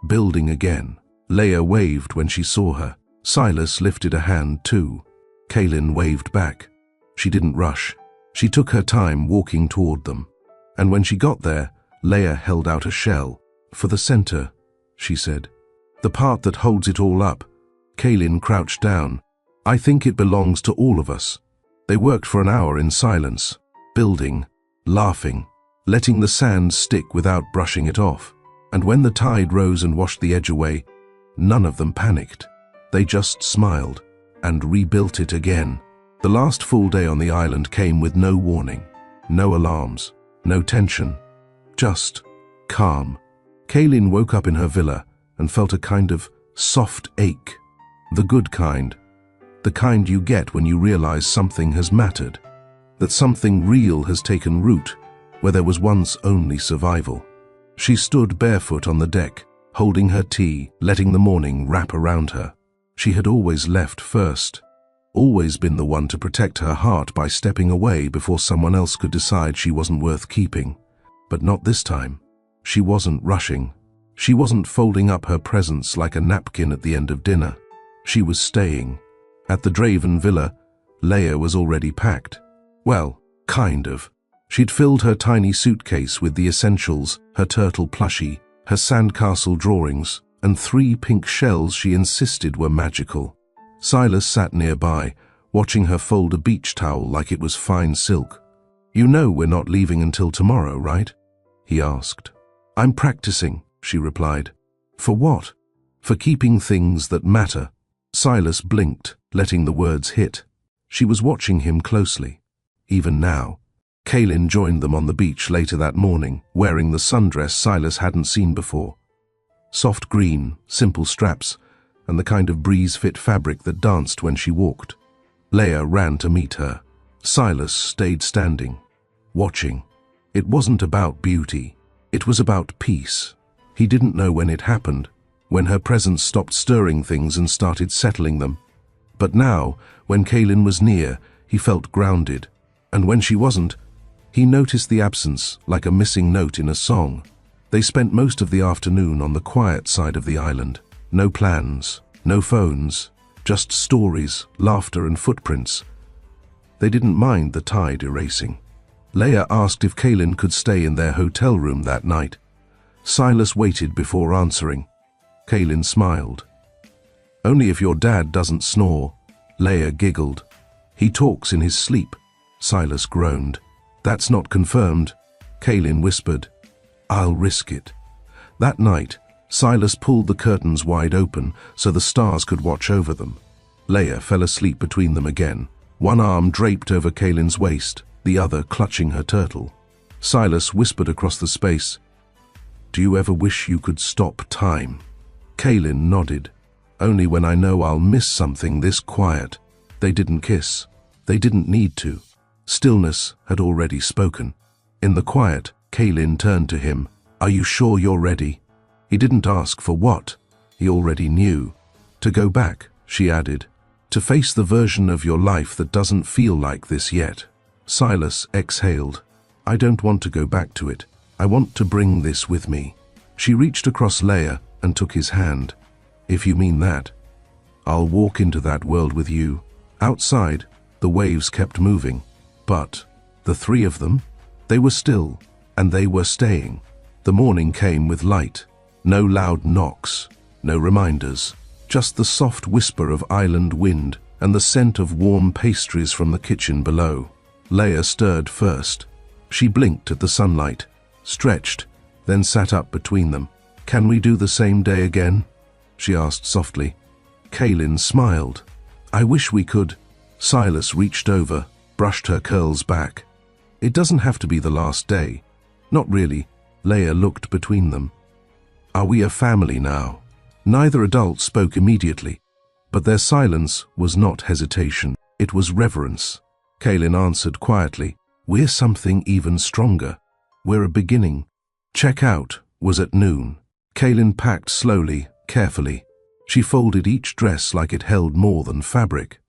building again. Leia waved when she saw her. Silas lifted a hand too. Kaylin waved back. She didn't rush. She took her time walking toward them. And when she got there, Leia held out a shell. For the center, she said. The part that holds it all up. Kaylin crouched down. I think it belongs to all of us. They worked for an hour in silence, building, laughing, letting the sand stick without brushing it off. And when the tide rose and washed the edge away, none of them panicked. They just smiled and rebuilt it again. The last full day on the island came with no warning, no alarms, no tension, just calm. Kaylin woke up in her villa and felt a kind of soft ache. The good kind. The kind you get when you realize something has mattered, that something real has taken root where there was once only survival. She stood barefoot on the deck, holding her tea, letting the morning wrap around her. She had always left first, always been the one to protect her heart by stepping away before someone else could decide she wasn't worth keeping. But not this time. She wasn't rushing. She wasn't folding up her presents like a napkin at the end of dinner. She was staying. At the Draven villa, Leia was already packed. Well, kind of. She'd filled her tiny suitcase with the essentials, her turtle plushie, her sandcastle drawings, and 3 pink shells she insisted were magical. Silas sat nearby, watching her fold a beach towel like it was fine silk. You know we're not leaving until tomorrow, right? He asked. I'm practicing, she replied. For what? For keeping things that matter. Silas blinked, letting the words hit. She was watching him closely. Even now. Kaylin joined them on the beach later that morning, wearing the sundress Silas hadn't seen before. Soft green, simple straps, and the kind of breeze-fit fabric that danced when she walked. Leia ran to meet her. Silas stayed standing, watching. It wasn't about beauty. It was about peace. He didn't know when it happened, when her presence stopped stirring things and started settling them. But now, when Kaylin was near, he felt grounded. And when she wasn't, he noticed the absence, like a missing note in a song. They spent most of the afternoon on the quiet side of the island. No plans, no phones, just stories, laughter and footprints. They didn't mind the tide erasing. Leia asked if Kaylin could stay in their hotel room that night. Silas waited before answering. Kaylin smiled. Only if your dad doesn't snore. Leia giggled. He talks in his sleep. Silas groaned. That's not confirmed. Kaylin whispered. I'll risk it. That night, Silas pulled the curtains wide open so the stars could watch over them. Leia fell asleep between them again, one arm draped over Kaylin's waist, the other clutching her turtle. Silas whispered across the space, Do you ever wish you could stop time? Kaylin nodded. Only when I know I'll miss something this quiet. They didn't kiss. They didn't need to. Stillness had already spoken. In the quiet, Kaylin turned to him. Are you sure you're ready? He didn't ask for what. He already knew. To go back, she added. To face the version of your life that doesn't feel like this yet. Silas exhaled. I don't want to go back to it. I want to bring this with me. She reached across Leia and took his hand. If you mean that, I'll walk into that world with you. Outside, the waves kept moving. But the 3 of them, they were still, and they were staying. The morning came with light. No loud knocks, no reminders, just the soft whisper of island wind and the scent of warm pastries from the kitchen below. Leia stirred first. She blinked at the sunlight, stretched, then sat up between them. "Can we do the same day again?" she asked softly. Kaylin smiled. "I wish we could." Silas reached over, brushed her curls back. "It doesn't have to be the last day." "Not really." Leia looked between them. "Are we a family now?" Neither adult spoke immediately, but their silence was not hesitation. It was reverence. Kaylin answered quietly, "We're something even stronger. We're a beginning." Check-out was at noon. Kaylin packed slowly, carefully. She folded each dress like it held more than fabric.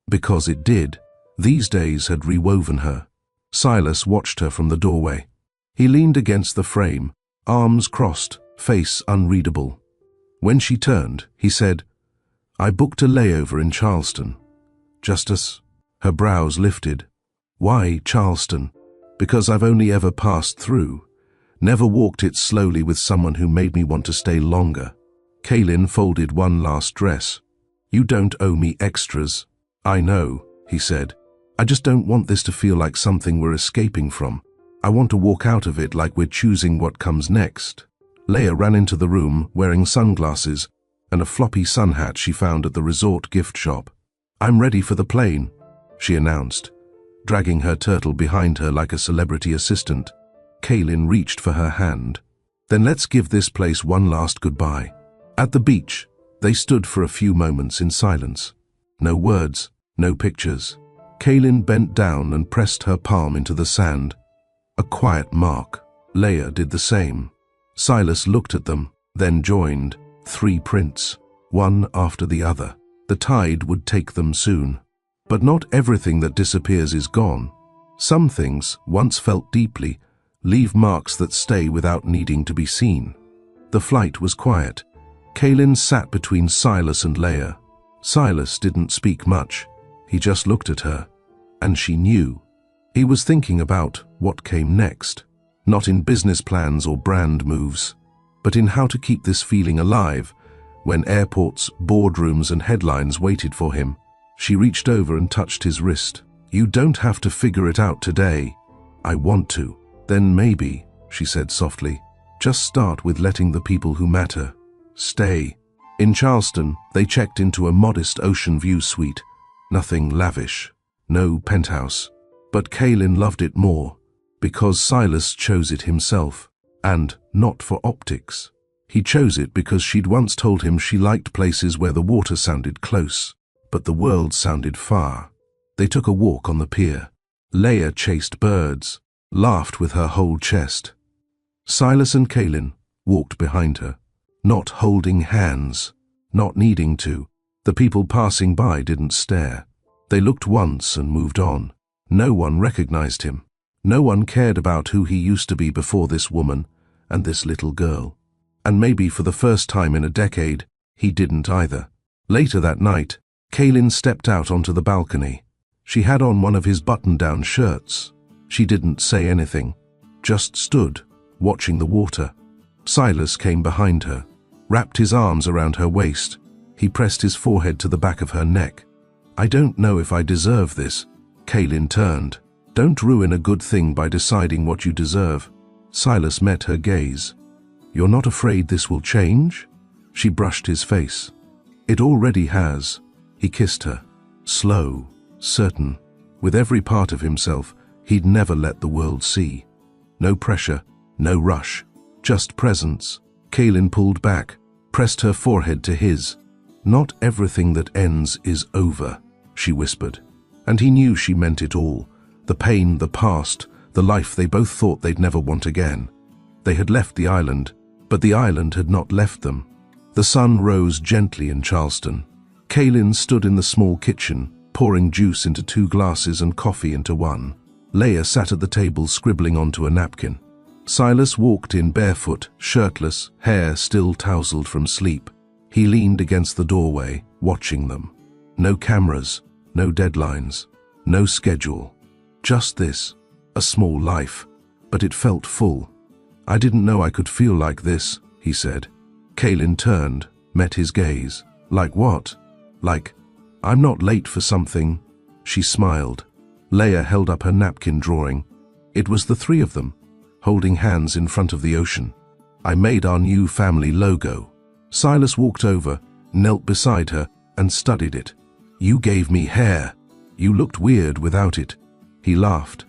Because it did. These days had rewoven her. Silas watched her from the doorway. He leaned against the frame, arms crossed, face unreadable. When she turned, he said, "I booked a layover in Charleston." "Justice?" Her brows lifted. "Why Charleston?" "Because I've only ever passed through. Never walked it slowly with someone who made me want to stay longer." Kaylin folded one last dress. "You don't owe me extras." "I know," he said. "I just don't want this to feel like something we're escaping from. I want to walk out of it like we're choosing what comes next." Leia ran into the room wearing sunglasses and a floppy sun hat she found at the resort gift shop. "I'm ready for the plane," she announced, dragging her turtle behind her like a celebrity assistant. Kaylin reached for her hand. "Then let's give this place one last goodbye." At the beach, they stood for a few moments in silence. No words, no pictures. Kaylin bent down and pressed her palm into the sand. A quiet mark. Leia did the same. Silas looked at them, then joined. 3 prints, one after the other. The tide would take them soon. But not everything that disappears is gone. Some things, once felt deeply, leave marks that stay without needing to be seen. The flight was quiet. Kaylin sat between Silas and Leia. Silas didn't speak much. He just looked at her. And she knew. He was thinking about what came next. Not in business plans or brand moves, but in how to keep this feeling alive when airports, boardrooms and headlines waited for him. She reached over and touched his wrist. "You don't have to figure it out today." "I want to." "Then maybe," she said softly, "just start with letting the people who matter stay." In Charleston, they checked into a modest ocean view suite. Nothing lavish, no penthouse. But Kaylin loved it more, because Silas chose it himself, and not for optics. He chose it because she'd once told him she liked places where the water sounded close, but the world sounded far. They took a walk on the pier. Leia chased birds, laughed with her whole chest. Silas and Kaylin walked behind her, not holding hands, not needing to. The people passing by didn't stare. They looked once and moved on. No one recognized him. No one cared about who he used to be before this woman and this little girl. And maybe for the first time in a decade, he didn't either. Later that night, Kaylin stepped out onto the balcony. She had on one of his button-down shirts. She didn't say anything, just stood, watching the water. Silas came behind her, wrapped his arms around her waist. He pressed his forehead to the back of her neck. "I don't know if I deserve this." Kaylin turned. "Don't ruin a good thing by deciding what you deserve." Silas met her gaze. "You're not afraid this will change?" She brushed his face. "It already has." He kissed her, slow, certain, with every part of himself he'd never let the world see. No pressure, no rush, just presence. Kaylin pulled back, pressed her forehead to his. "Not everything that ends is over," she whispered. And he knew she meant it all. The pain, the past, the life they both thought they'd never want again. They had left the island, but the island had not left them. The sun rose gently in Charleston. Kaylin stood in the small kitchen, pouring juice into 2 glasses and coffee into 1. Leia sat at the table scribbling onto a napkin. Silas walked in barefoot, shirtless, hair still tousled from sleep. He leaned against the doorway, watching them. No cameras, no deadlines, no schedule. Just this, a small life, but it felt full. "I didn't know I could feel like this," he said. Kaylin turned, met his gaze. Like what? Like, I'm not late for something. She smiled. Leia held up her napkin drawing. It was the three of them, holding hands in front of the ocean. I made our new family logo. Silas walked over, knelt beside her, and studied it. You gave me hair. You looked weird without it. He laughed.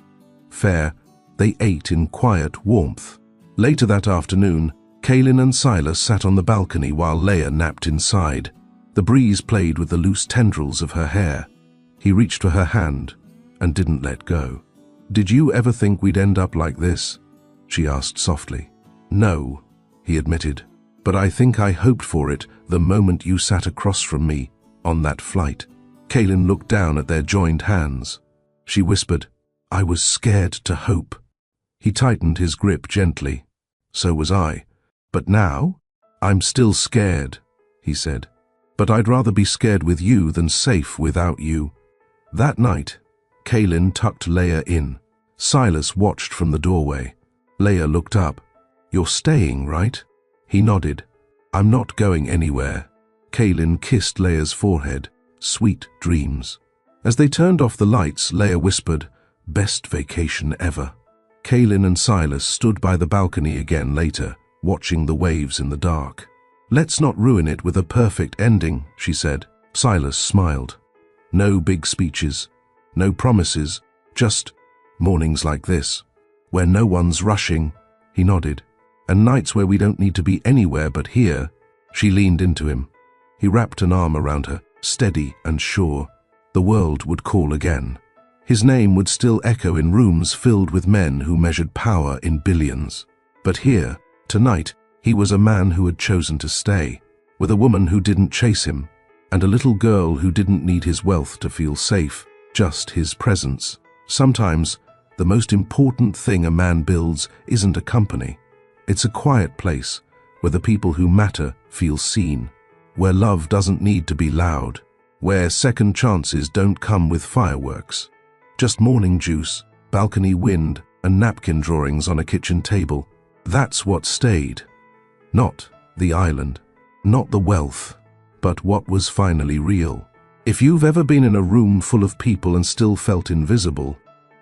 Fair. They ate in quiet warmth. Later that afternoon, Kaylin and Silas sat on the balcony while Leia napped inside. The breeze played with the loose tendrils of her hair. He reached for her hand and didn't let go. Did you ever think we'd end up like this? She asked softly. No, he admitted, but I think I hoped for it the moment you sat across from me on that flight. Kaylin looked down at their joined hands. She whispered, I was scared to hope. He tightened his grip gently. So was I. But now, I'm still scared, he said. But I'd rather be scared with you than safe without you. That night, Kaylin tucked Leia in. Silas watched from the doorway. Leia looked up. You're staying, right? He nodded. I'm not going anywhere. Kaylin kissed Leia's forehead. Sweet dreams. As they turned off the lights, Leia whispered, best vacation ever. Kaylin and Silas stood by the balcony again later, watching the waves in the dark. Let's not ruin it with a perfect ending, she said. Silas smiled. No big speeches, no promises, just mornings like this, where no one's rushing. He nodded. And nights where we don't need to be anywhere but here. She leaned into him. He wrapped an arm around her, steady and sure. The world would call again. His name would still echo in rooms filled with men who measured power in billions. But here, tonight, he was a man who had chosen to stay, with a woman who didn't chase him, and a little girl who didn't need his wealth to feel safe, just his presence. Sometimes, the most important thing a man builds isn't a company. It's a quiet place where the people who matter feel seen, where love doesn't need to be loud, where second chances don't come with fireworks. Just morning juice, balcony wind, and napkin drawings on a kitchen table. That's what stayed. Not the island, not the wealth, but what was finally real. If you've ever been in a room full of people and still felt invisible,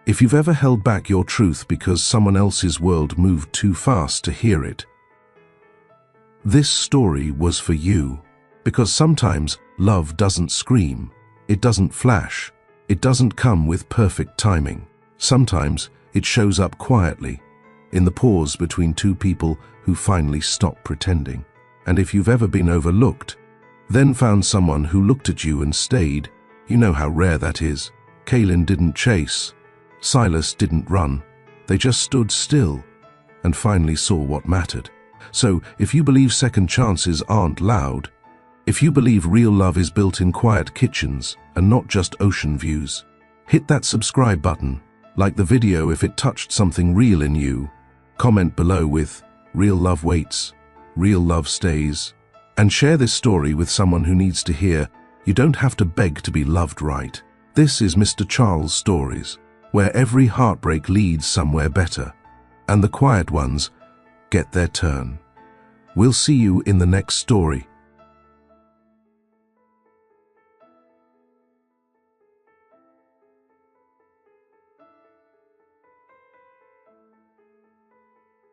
if you've ever held back your truth because someone else's world moved too fast to hear it, this story was for you. Because sometimes love doesn't scream, it doesn't flash, it doesn't come with perfect timing. Sometimes it shows up quietly, in the pause between two people who finally stop pretending. And if you've ever been overlooked, then found someone who looked at you and stayed, you know how rare that is. Kaylin didn't chase. Silas didn't run. They just stood still and finally saw what mattered. So if you believe second chances aren't loud, if you believe real love is built in quiet kitchens and not just ocean views, hit that subscribe button, like the video if it touched something real in you, comment below with real love waits, real love stays, and share this story with someone who needs to hear you don't have to beg to be loved right. This is Mr. Charles Stories, where every heartbreak leads somewhere better, and the quiet ones get their turn. We'll see you in the next story.